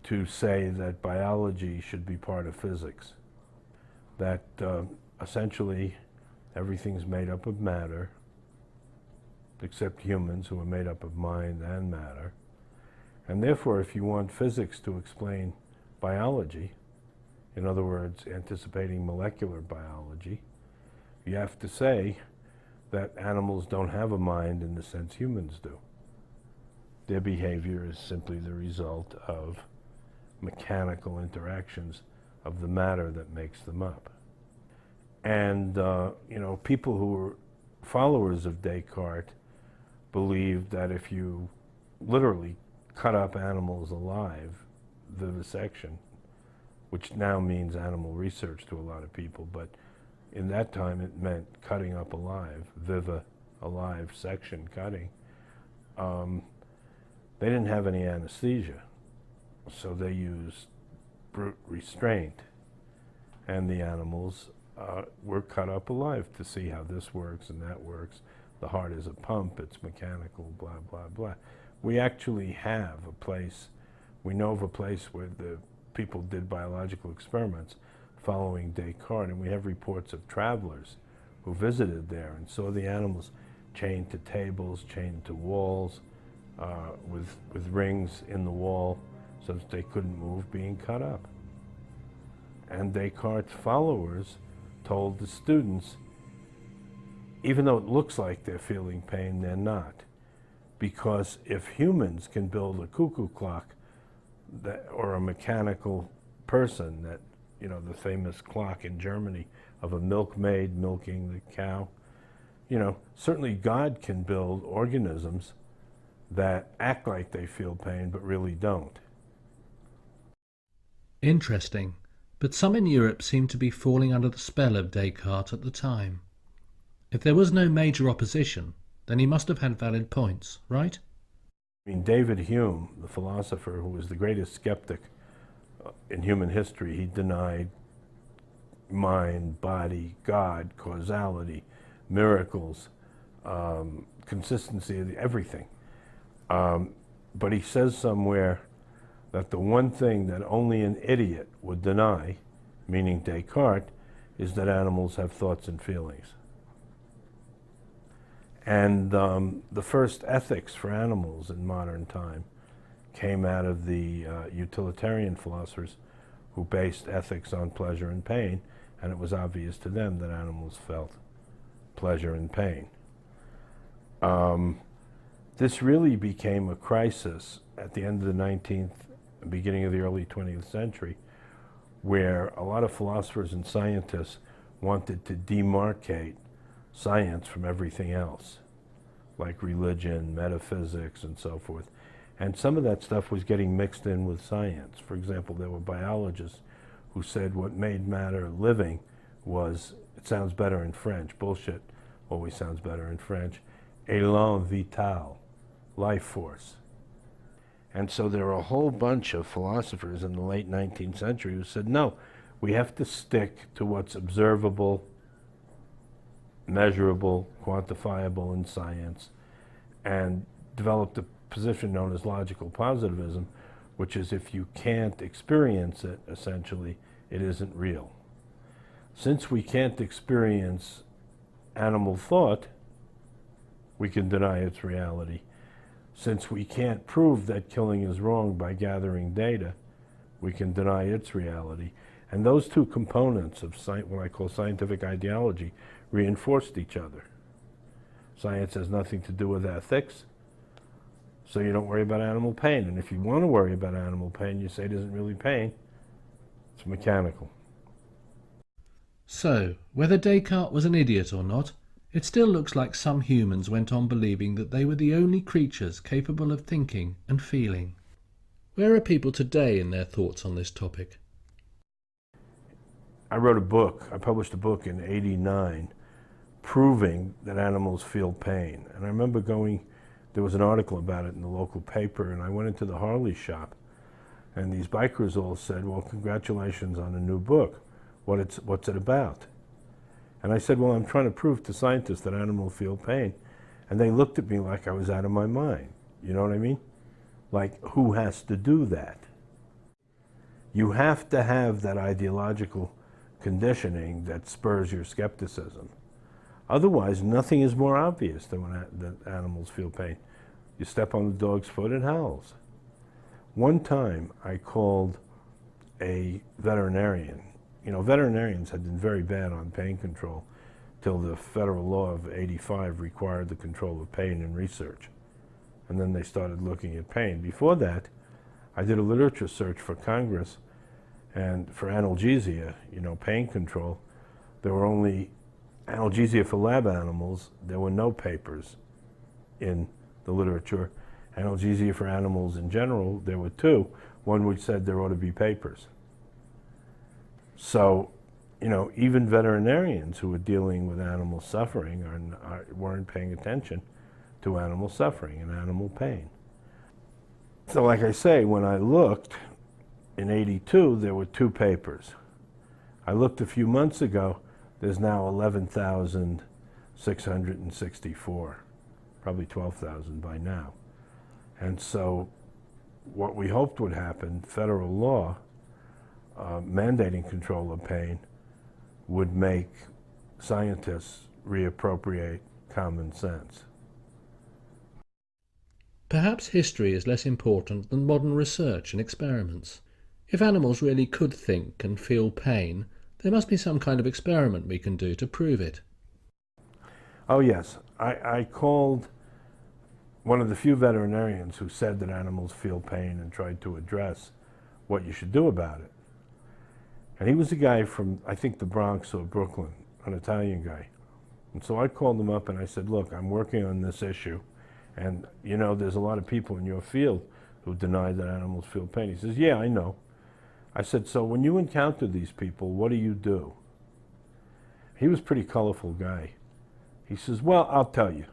to say that biology should be part of physics, that essentially everything's made up of matter, except humans who are made up of mind and matter. And therefore, if you want physics to explain biology, in other words, anticipating molecular biology, you have to say that animals don't have a mind in the sense humans do. Their behavior is simply the result of mechanical interactions of the matter that makes them up. And, you know, people who were followers of Descartes believed that if you literally cut up animals alive, vivisection, which now means animal research to a lot of people, but in that time it meant cutting up alive, alive section cutting. They didn't have any anesthesia, so they used brute restraint, and the animals were cut up alive to see how this works and that works. The heart is a pump, it's mechanical, blah, blah, blah. We actually have a place, we know of a place where the people did biological experiments following Descartes, and we have reports of travelers who visited there and saw the animals chained to tables, chained to walls, with rings in the wall so that they couldn't move, being cut up. And Descartes' followers told the students, even though it looks like they're feeling pain, they're not. Because if humans can build a cuckoo clock or a mechanical person, that, you know, the famous clock in Germany of a milkmaid milking the cow, you know, certainly God can build organisms that act like they feel pain but really don't. Interesting, but some in Europe seem to be falling under the spell of Descartes at the time. If there was no major opposition, then he must have had valid points, right? I mean, David Hume, the philosopher who was the greatest skeptic in human history, he denied mind, body, God, causality, miracles, consistency, everything. But he says somewhere that the one thing that only an idiot would deny, meaning Descartes, is that animals have thoughts and feelings. And the first ethics for animals in modern time came out of the utilitarian philosophers who based ethics on pleasure and pain, and it was obvious to them that animals felt pleasure and pain. This really became a crisis at the end of the 19th, beginning of the early 20th century, where a lot of philosophers and scientists wanted to demarcate science from everything else, like religion, metaphysics, and so forth. And some of that stuff was getting mixed in with science. For example, there were biologists who said what made matter living was, it sounds better in French, bullshit always sounds better in French, élan vital, life force. And so there were a whole bunch of philosophers in the late 19th century who said, no, we have to stick to what's observable, measurable, quantifiable in science, and developed a position known as logical positivism, which is if you can't experience it, essentially, it isn't real. Since we can't experience animal thought, we can deny its reality. Since we can't prove that killing is wrong by gathering data, we can deny its reality. And those two components of what I call scientific ideology reinforced each other. Science has nothing to do with ethics, so you don't worry about animal pain. And if you want to worry about animal pain, you say it isn't really pain, it's mechanical. So, whether Descartes was an idiot or not, it still looks like some humans went on believing that they were the only creatures capable of thinking and feeling. Where are people today in their thoughts on this topic? I published a book in '89 proving that animals feel pain. And I remember there was an article about it in the local paper, and I went into the Harley shop, and these bikers all said, well, congratulations on a new book. What's it about? And I said, well, I'm trying to prove to scientists that animals feel pain. And they looked at me like I was out of my mind. You know what I mean? Like, who has to do that? You have to have that ideological conditioning that spurs your skepticism. Otherwise, nothing is more obvious than that animals feel pain. You step on the dog's foot, it howls. One time, I called a veterinarian. You know, veterinarians had been very bad on pain control till the federal law of '85 required the control of pain in research. And then they started looking at pain. Before that, I did a literature search for Congress, and for analgesia, you know, pain control, there were only analgesia for lab animals. There were no papers in the literature. Analgesia for animals in general, there were two. One which said there ought to be papers. So, you know, even veterinarians who were dealing with animal suffering weren't paying attention to animal suffering and animal pain. So like I say, when I looked in '82, there were two papers. I looked a few months ago, there's now 11,664, probably 12,000 by now. And so what we hoped would happen, federal law mandating control of pain, would make scientists reappropriate common sense. Perhaps history is less important than modern research and experiments. If animals really could think and feel pain, there must be some kind of experiment we can do to prove it. Oh yes, I called one of the few veterinarians who said that animals feel pain and tried to address what you should do about it. And he was a guy from, I think, the Bronx or Brooklyn, an Italian guy. And so I called him up and I said, look, I'm working on this issue. And, you know, there's a lot of people in your field who deny that animals feel pain. He says, yeah, I know. I said, so when you encounter these people, what do you do? He was a pretty colorful guy. He says, well, I'll tell you.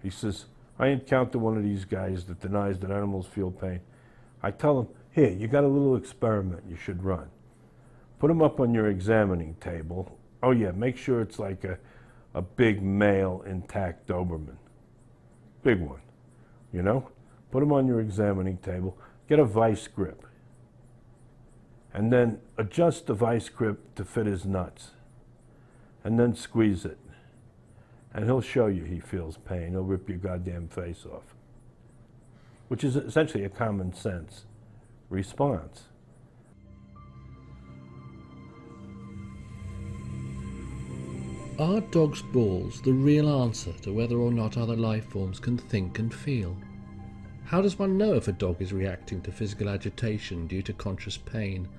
He says, I encounter one of these guys that denies that animals feel pain. I tell him, here, you got a little experiment you should run. Put him up on your examining table. Oh yeah, make sure it's like a big male intact Doberman. Big one, you know? Put him on your examining table. Get a vice grip. And then adjust the vice grip to fit his nuts. And then squeeze it. And he'll show you he feels pain. He'll rip your goddamn face off. Which is essentially a common sense response. Are dogs' balls the real answer to whether or not other life forms can think and feel? How does one know if a dog is reacting to physical agitation due to conscious pain,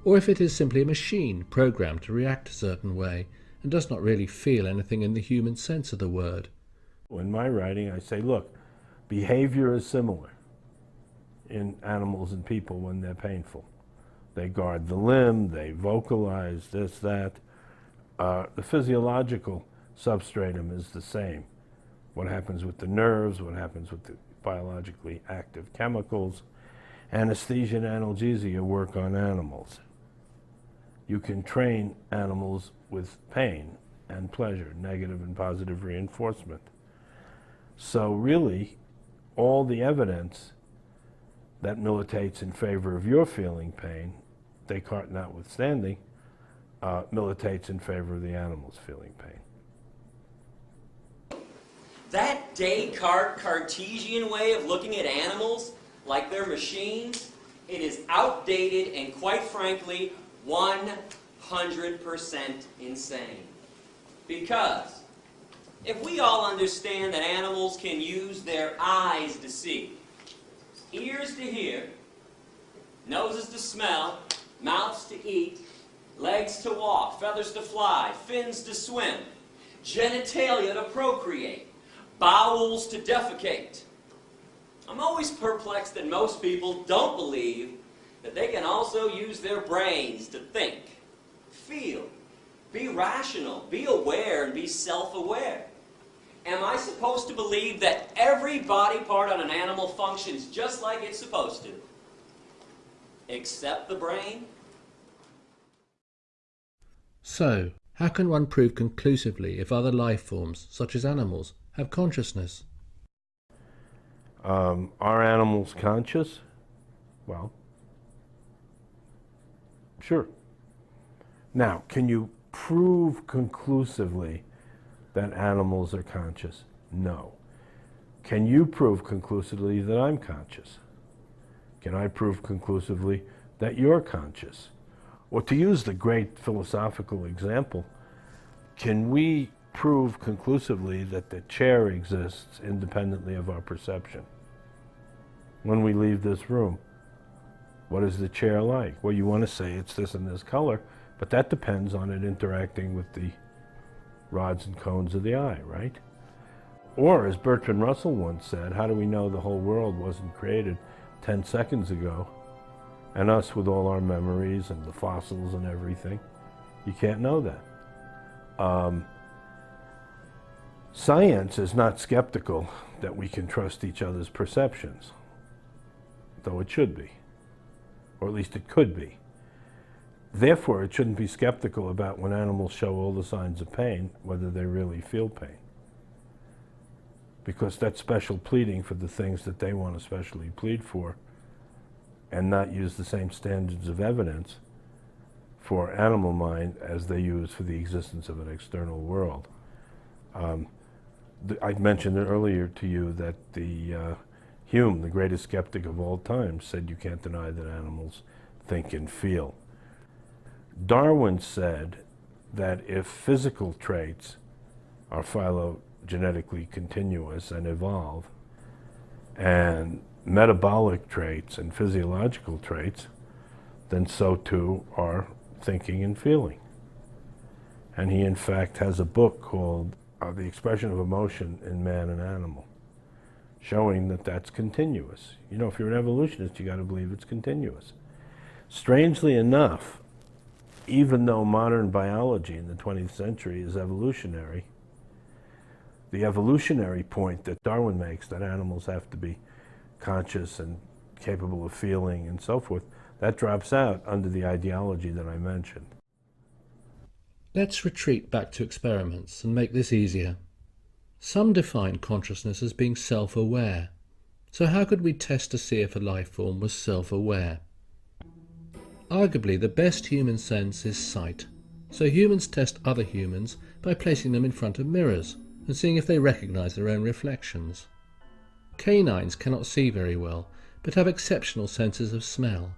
or if it is simply a machine programmed to react a certain way and does not really feel anything in the human sense of the word? In my writing, I say, look, behavior is similar in animals and people when they're painful. They guard the limb, they vocalize this, that. The physiological substratum is the same. What happens with the nerves, what happens with the biologically active chemicals. Anesthesia and analgesia work on animals. You can train animals with pain and pleasure, negative and positive reinforcement. So really, all the evidence that militates in favor of your feeling pain, Descartes notwithstanding, militates in favor of the animals feeling pain. That Descartes Cartesian way of looking at animals like they're machines, it is outdated and quite frankly 100% insane. Because if we all understand that animals can use their eyes to see, ears to hear, noses to smell, mouths to eat, legs to walk, feathers to fly, fins to swim, genitalia to procreate, bowels to defecate. I'm always perplexed that most people don't believe that they can also use their brains to think, feel, be rational, be aware, and be self-aware. Am I supposed to believe that every body part on an animal functions just like it's supposed to, except the brain? So, how can one prove conclusively if other life forms, such as animals, have consciousness? Are animals conscious? Well, sure. Now, can you prove conclusively that animals are conscious? No. Can you prove conclusively that I'm conscious? Can I prove conclusively that you're conscious? Or to use the great philosophical example, can we prove conclusively that the chair exists independently of our perception? When we leave this room, what is the chair like? Well, you want to say it's this and this color, but that depends on it interacting with the rods and cones of the eye, right? Or, as Bertrand Russell once said, how do we know the whole world wasn't created 10 seconds ago? And us with all our memories and the fossils and everything, you can't know that. Science is not skeptical that we can trust each other's perceptions, though it should be, or at least it could be. Therefore, it shouldn't be skeptical about when animals show all the signs of pain, whether they really feel pain. because that's special pleading for the things that they want to specially plead for, and not use the same standards of evidence for animal mind as they use for the existence of an external world. I mentioned earlier to you that Hume, the greatest skeptic of all time, said you can't deny that animals think and feel. Darwin said that if physical traits are phylogenetically continuous and evolve, and metabolic traits and physiological traits, then so too are thinking and feeling. And he in fact has a book called The Expression of Emotion in Man and Animal, showing that that's continuous. You know, if you're an evolutionist, you got to believe it's continuous. Strangely enough, even though modern biology in the 20th century is evolutionary, the evolutionary point that Darwin makes, that animals have to be conscious and capable of feeling and so forth, that drops out under the ideology that I mentioned. Let's retreat back to experiments and make this easier. Some define consciousness as being self-aware. So how could we test to see if a life form was self-aware? Arguably, the best human sense is sight. So humans test other humans by placing them in front of mirrors and seeing if they recognize their own reflections. Canines cannot see very well, but have exceptional senses of smell.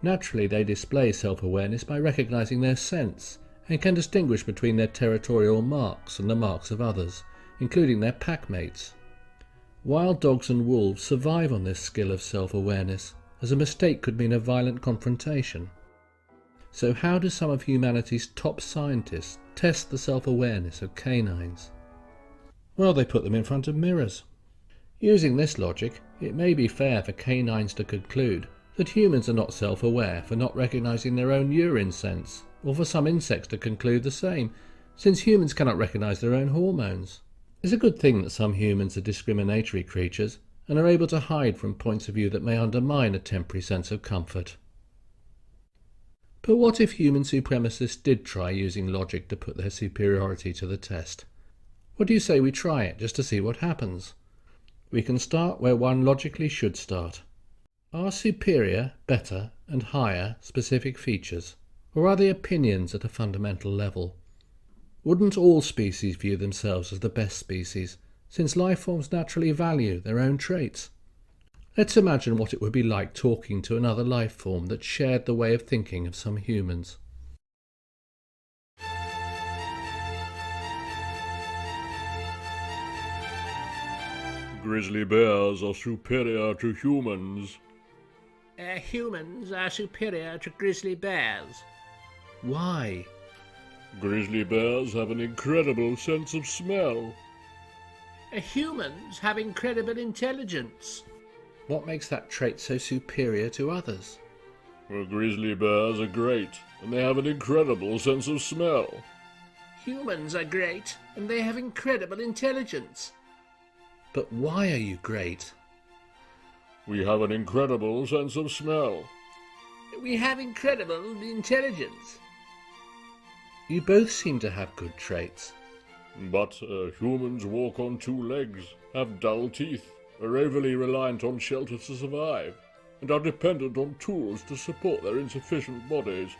Naturally, they display self-awareness by recognizing their scents, and can distinguish between their territorial marks and the marks of others, including their pack mates. Wild dogs and wolves survive on this skill of self-awareness, as a mistake could mean a violent confrontation. So how do some of humanity's top scientists test the self-awareness of canines? Well, they put them in front of mirrors. Using this logic, it may be fair for canines to conclude that humans are not self-aware for not recognizing their own urine scents, or for some insects to conclude the same, since humans cannot recognize their own hormones. It's a good thing that some humans are discriminatory creatures and are able to hide from points of view that may undermine a temporary sense of comfort. But what if human supremacists did try using logic to put their superiority to the test? What do you say we try it just to see what happens? We can start where one logically should start. Are superior, better, and higher specific features, or are they opinions at a fundamental level? Wouldn't all species view themselves as the best species, since life forms naturally value their own traits? Let's imagine what it would be like talking to another life form that shared the way of thinking of some humans. Grizzly bears are superior to humans. Humans are superior to grizzly bears. Why? Grizzly bears have an incredible sense of smell. Humans have incredible intelligence. What makes that trait so superior to others? Well, grizzly bears are great, and they have an incredible sense of smell. Humans are great, and they have incredible intelligence. But why are you great? We have an incredible sense of smell. We have incredible intelligence. You both seem to have good traits. But humans walk on two legs, have dull teeth, are overly reliant on shelter to survive, and are dependent on tools to support their insufficient bodies.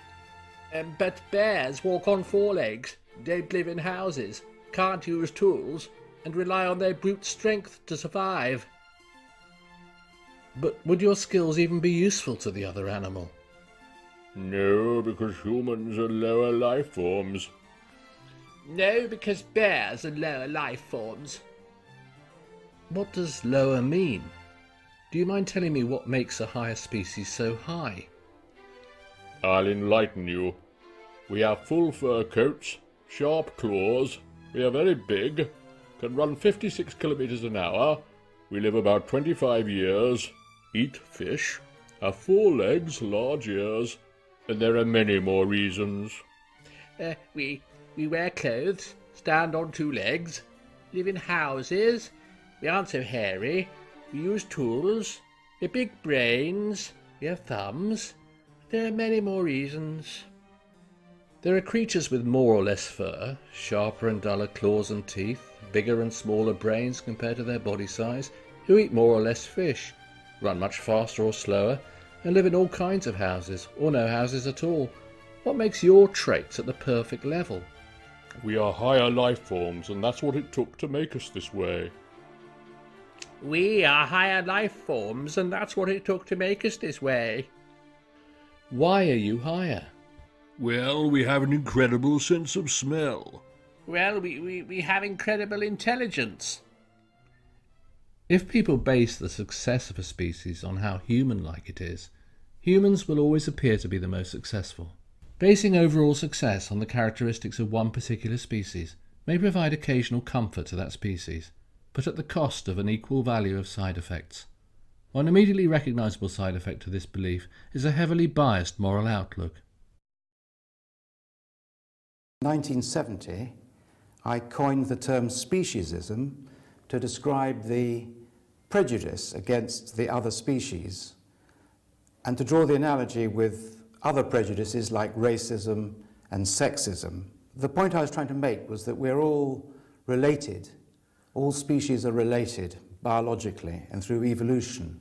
But bears walk on four legs, don't live in houses, can't use tools, and rely on their brute strength to survive. But would your skills even be useful to the other animal? No, because humans are lower life forms. No, because bears are lower life forms. What does lower mean? Do you mind telling me what makes a higher species so high? I'll enlighten you. We have full fur coats, sharp claws, we are very big, can run 56 kilometers an hour, we live about 25 years, eat fish, have 4 legs, large ears, and there are many more reasons. We wear clothes, stand on 2 legs, live in houses, we aren't so hairy, we use tools, we have big brains, we have thumbs. There are many more reasons. There are creatures with more or less fur, sharper and duller claws and teeth, bigger and smaller brains compared to their body size, who eat more or less fish, run much faster or slower, and live in all kinds of houses, or no houses at all. What makes your traits at the perfect level? We are higher life forms, and that's what it took to make us this way. We are higher life forms, and that's what it took to make us this way. Why are you higher? Well, we have an incredible sense of smell. Well, we have incredible intelligence. If people base the success of a species on how human-like it is, humans will always appear to be the most successful. Basing overall success on the characteristics of one particular species may provide occasional comfort to that species, but at the cost of an equal value of side effects. One immediately recognisable side effect of this belief is a heavily biased moral outlook. In 1970, I coined the term speciesism to describe the prejudice against the other species and to draw the analogy with other prejudices like racism and sexism. The point I was trying to make was that we're all related. All species are related biologically and through evolution.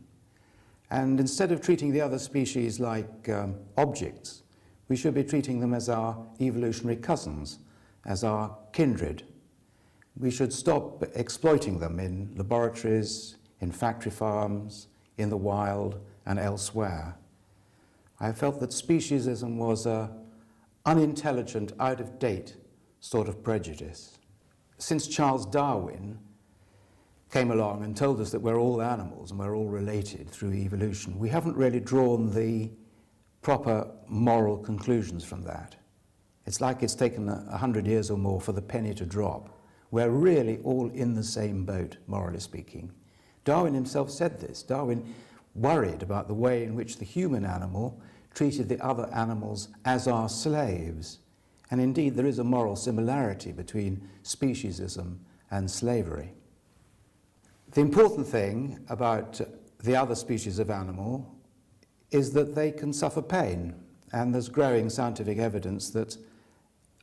And instead of treating the other species like objects, we should be treating them as our evolutionary cousins, as our kindred. We should stop exploiting them in laboratories, in factory farms, in the wild and elsewhere. I felt that speciesism was an unintelligent, out-of-date sort of prejudice. Since Charles Darwin came along and told us that we're all animals and we're all related through evolution, we haven't really drawn the proper moral conclusions from that. It's like it's taken 100 years or more for the penny to drop. We're really all in the same boat, morally speaking. Darwin himself said this. Darwin worried about the way in which the human animal treated the other animals as our slaves. And indeed, there is a moral similarity between speciesism and slavery. The important thing about the other species of animal is that they can suffer pain. And there's growing scientific evidence that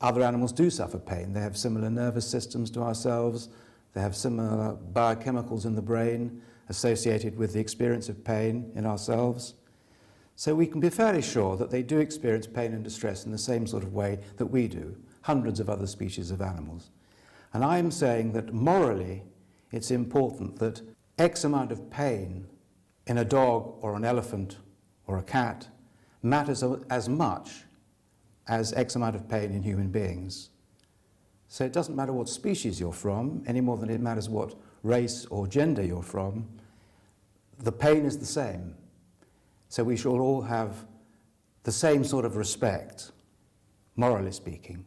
other animals do suffer pain. They have similar nervous systems to ourselves. They have similar biochemicals in the brain associated with the experience of pain in ourselves. So we can be fairly sure that they do experience pain and distress in the same sort of way that we do, hundreds of other species of animals. And I'm saying that morally it's important that X amount of pain in a dog or an elephant or a cat matters as much as X amount of pain in human beings. So it doesn't matter what species you're from, any more than it matters what race or gender you're from. The pain is the same. So we should all have the same sort of respect, morally speaking.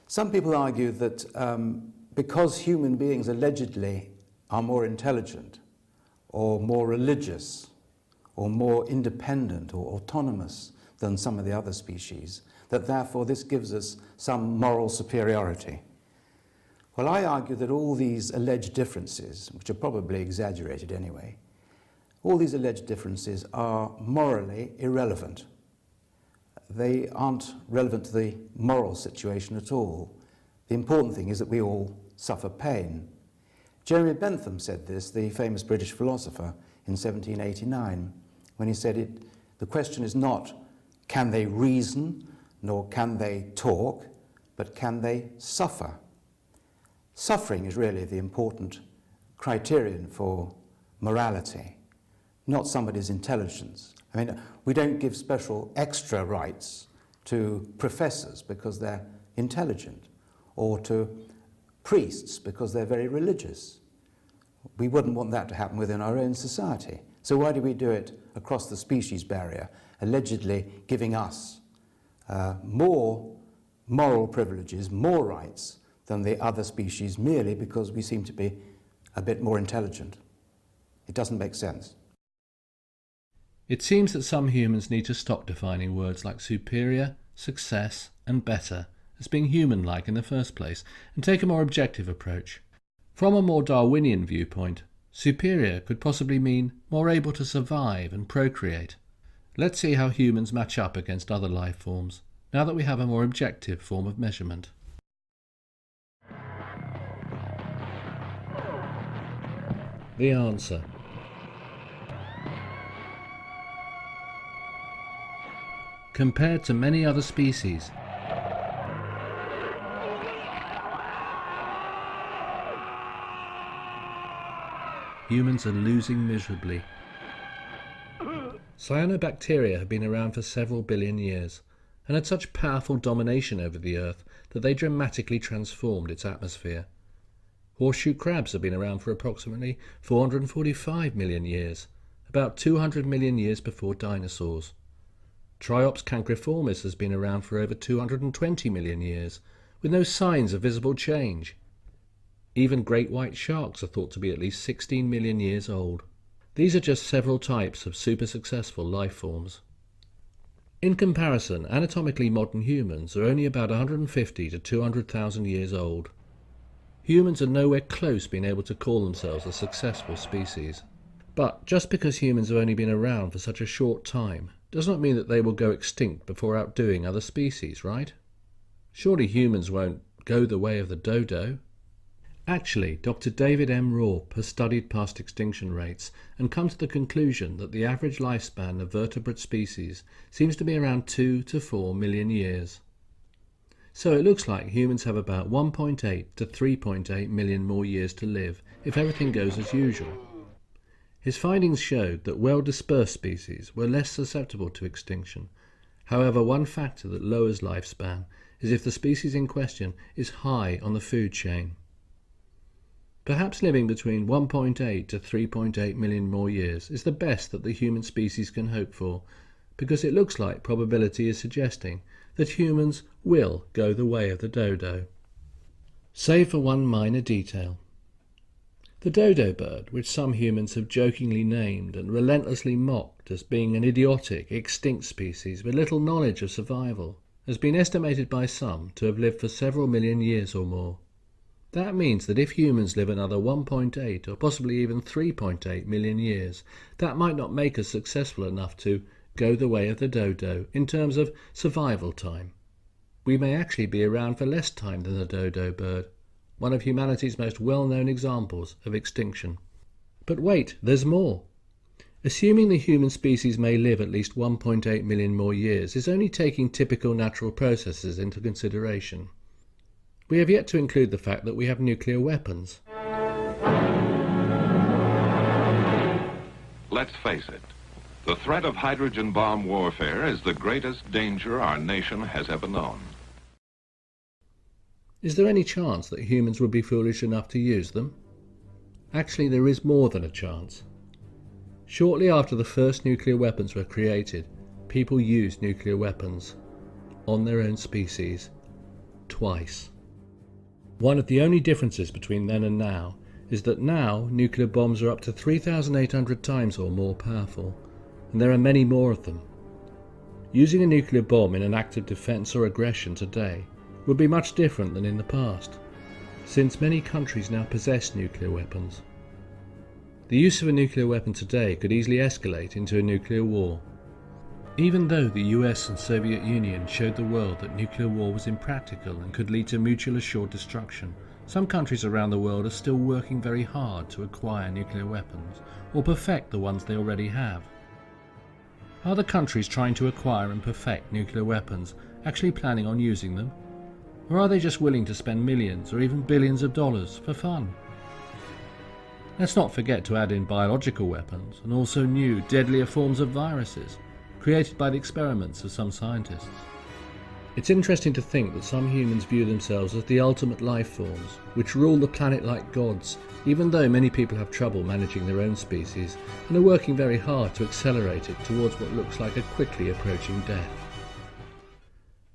Some people argue that because human beings allegedly are more intelligent or more religious or more independent or autonomous than some of the other species, that therefore this gives us some moral superiority. Well, I argue that all these alleged differences, which are probably exaggerated anyway, all these alleged differences are morally irrelevant. They aren't relevant to the moral situation at all. The important thing is that we all suffer pain. Jeremy Bentham said this, the famous British philosopher, in 1789, when he said the question is not can they reason, nor can they talk, but can they suffer? Suffering is really the important criterion for morality, not somebody's intelligence. I mean, we don't give special extra rights to professors because they're intelligent, or to priests because they're very religious. We wouldn't want that to happen within our own society. So why do we do it across the species barrier, allegedly giving us more moral privileges, more rights than the other species, merely because we seem to be a bit more intelligent? It doesn't make sense. It seems that some humans need to stop defining words like superior, success, and better as being human-like in the first place, and take a more objective approach. From a more Darwinian viewpoint, superior could possibly mean more able to survive and procreate. Let's see how humans match up against other life forms, now that we have a more objective form of measurement. The answer. Compared to many other species, humans are losing miserably. Cyanobacteria have been around for several billion years and had such powerful domination over the Earth that they dramatically transformed its atmosphere. Horseshoe crabs have been around for approximately 445 million years, about 200 million years before dinosaurs. Triops cancriformis has been around for over 220 million years, with no signs of visible change. Even great white sharks are thought to be at least 16 million years old. These are just several types of super successful life forms. In comparison, anatomically modern humans are only about 150 to 200,000 years old. Humans are nowhere close being able to call themselves a successful species. But just because humans have only been around for such a short time does not mean that they will go extinct before outdoing other species, right? Surely humans won't go the way of the dodo. Actually, Dr. David M. Raup has studied past extinction rates and come to the conclusion that the average lifespan of vertebrate species seems to be around 2 to 4 million years. So it looks like humans have about 1.8 to 3.8 million more years to live if everything goes as usual. His findings showed that well-dispersed species were less susceptible to extinction. However, one factor that lowers lifespan is if the species in question is high on the food chain. Perhaps living between 1.8 to 3.8 million more years is the best that the human species can hope for, because it looks like probability is suggesting that humans will go the way of the dodo. Save for one minor detail. The dodo bird, which some humans have jokingly named and relentlessly mocked as being an idiotic, extinct species with little knowledge of survival, has been estimated by some to have lived for several million years or more. That means that if humans live another 1.8 or possibly even 3.8 million years, that might not make us successful enough to go the way of the dodo in terms of survival time. We may actually be around for less time than the dodo bird, one of humanity's most well-known examples of extinction. But wait, there's more. Assuming the human species may live at least 1.8 million more years is only taking typical natural processes into consideration. We have yet to include the fact that we have nuclear weapons. Let's face it, the threat of hydrogen bomb warfare is the greatest danger our nation has ever known. Is there any chance that humans would be foolish enough to use them? Actually, there is more than a chance. Shortly after the first nuclear weapons were created, people used nuclear weapons on their own species twice. One of the only differences between then and now is that now nuclear bombs are up to 3,800 times or more powerful, and there are many more of them. Using a nuclear bomb in an act of defense or aggression today would be much different than in the past, since many countries now possess nuclear weapons. The use of a nuclear weapon today could easily escalate into a nuclear war. Even though the US and Soviet Union showed the world that nuclear war was impractical and could lead to mutual assured destruction, some countries around the world are still working very hard to acquire nuclear weapons or perfect the ones they already have. Are the countries trying to acquire and perfect nuclear weapons actually planning on using them? Or are they just willing to spend millions or even billions of dollars for fun? Let's not forget to add in biological weapons and also new, deadlier forms of viruses created by the experiments of some scientists. It's interesting to think that some humans view themselves as the ultimate life forms, which rule the planet like gods, even though many people have trouble managing their own species and are working very hard to accelerate it towards what looks like a quickly approaching death.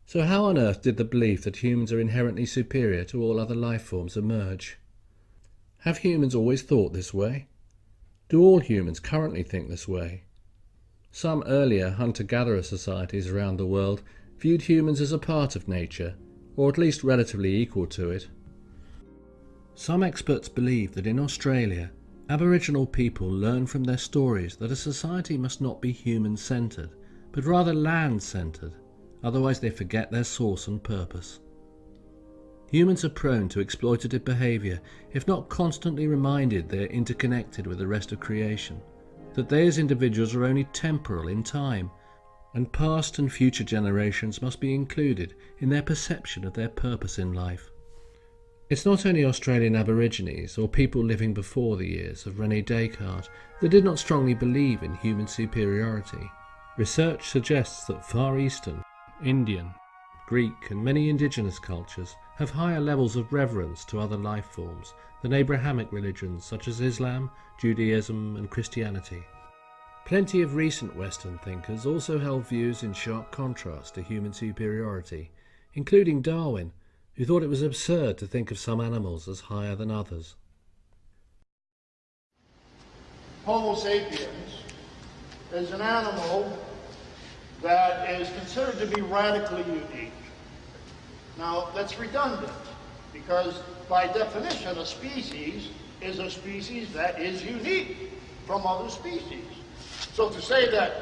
So how on earth did the belief that humans are inherently superior to all other life forms emerge? Have humans always thought this way? Do all humans currently think this way? Some earlier hunter-gatherer societies around the world viewed humans as a part of nature, or at least relatively equal to it. Some experts believe that in Australia, Aboriginal people learn from their stories that a society must not be human-centred, but rather land-centred, otherwise they forget their source and purpose. Humans are prone to exploitative behaviour if not constantly reminded they are interconnected with the rest of creation, that they as individuals are only temporal in time, and past and future generations must be included in their perception of their purpose in life. It's not only Australian Aborigines or people living before the years of René Descartes that did not strongly believe in human superiority. Research suggests that Far Eastern, Indian, Greek and many indigenous cultures have higher levels of reverence to other life forms than Abrahamic religions such as Islam, Judaism and Christianity. Plenty of recent Western thinkers also held views in sharp contrast to human superiority, including Darwin, who thought it was absurd to think of some animals as higher than others. Homo sapiens is an animal that is considered to be radically unique. Now, that's redundant, because by definition, a species is a species that is unique from other species. So to say that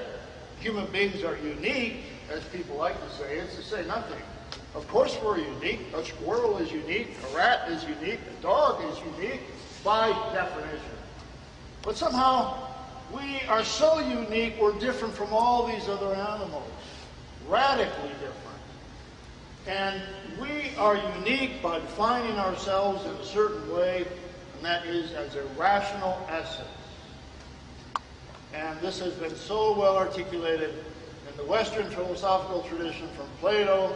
human beings are unique, as people like to say, is to say nothing. Of course we're unique. A squirrel is unique, a rat is unique, a dog is unique by definition. But somehow we are so unique, we're different from all these other animals, radically different. And we are unique by defining ourselves in a certain way, and that is as a rational essence. And this has been so well articulated in the Western philosophical tradition from Plato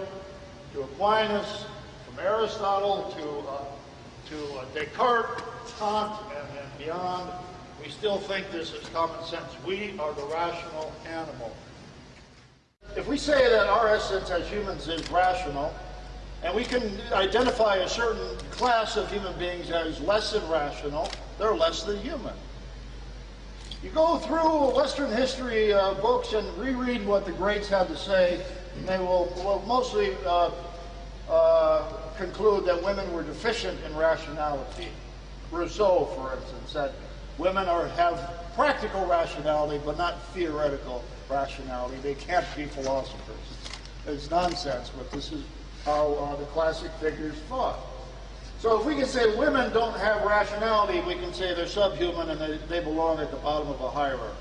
to Aquinas, from Aristotle to Descartes, Kant, and beyond. We still think this is common sense. We are the rational animal. If we say that our essence as humans is rational, and we can identify a certain class of human beings as less than rational, they're less than human. You go through Western history books and reread what the greats had to say, and they will mostly conclude that women were deficient in rationality. Rousseau, for instance, said women have practical rationality, but not theoretical rationality. They can't be philosophers. It's nonsense, but this is how the classic figures thought. So if we can say women don't have rationality, we can say they're subhuman and they belong at the bottom of a hierarchy.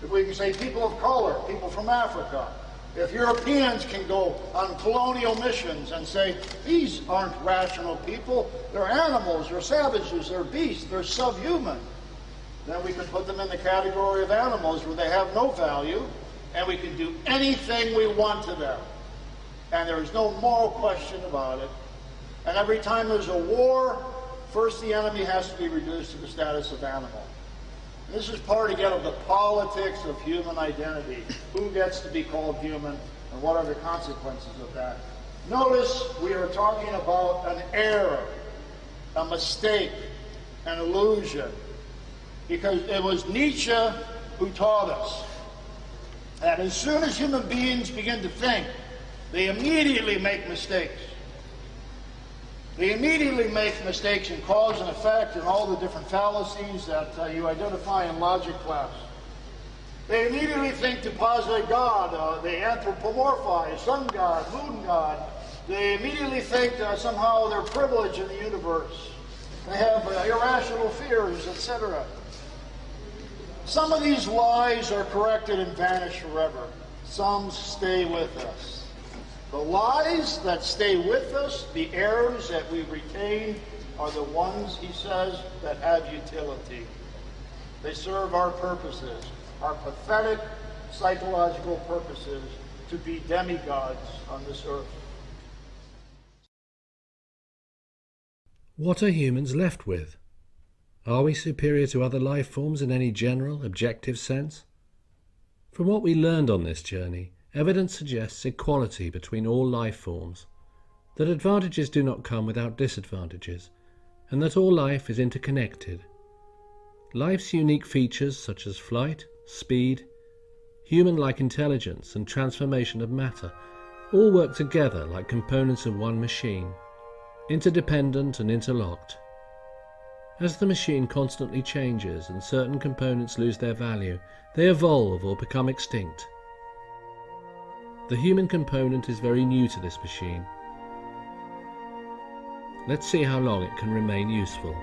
If we can say people of color, people from Africa, if Europeans can go on colonial missions and say, these aren't rational people, they're animals, they're savages, they're beasts, they're subhuman, then we can put them in the category of animals where they have no value, and we can do anything we want to them. And there is no moral question about it. And every time there's a war, first the enemy has to be reduced to the status of animal. And this is part, again, of the politics of human identity. Who gets to be called human, and what are the consequences of that? Notice we are talking about an error, a mistake, an illusion. Because it was Nietzsche who taught us that as soon as human beings begin to think, they immediately make mistakes. They immediately make mistakes in cause and effect and all the different fallacies that you identify in logic class. They immediately think to posit God. They anthropomorphize sun god, moon god. They immediately think somehow they're privileged in the universe. They have irrational fears, etc. Some of these lies are corrected and vanish forever. Some stay with us. The lies that stay with us, the errors that we retain, are the ones, he says, that have utility. They serve our purposes, our pathetic psychological purposes, to be demigods on this earth. What are humans left with? Are we superior to other life forms in any general, objective sense? From what we learned on this journey, evidence suggests equality between all life forms, that advantages do not come without disadvantages, and that all life is interconnected. Life's unique features such as flight, speed, human-like intelligence and transformation of matter all work together like components of one machine, interdependent and interlocked. As the machine constantly changes and certain components lose their value, they evolve or become extinct. The human component is very new to this machine. Let's see how long it can remain useful.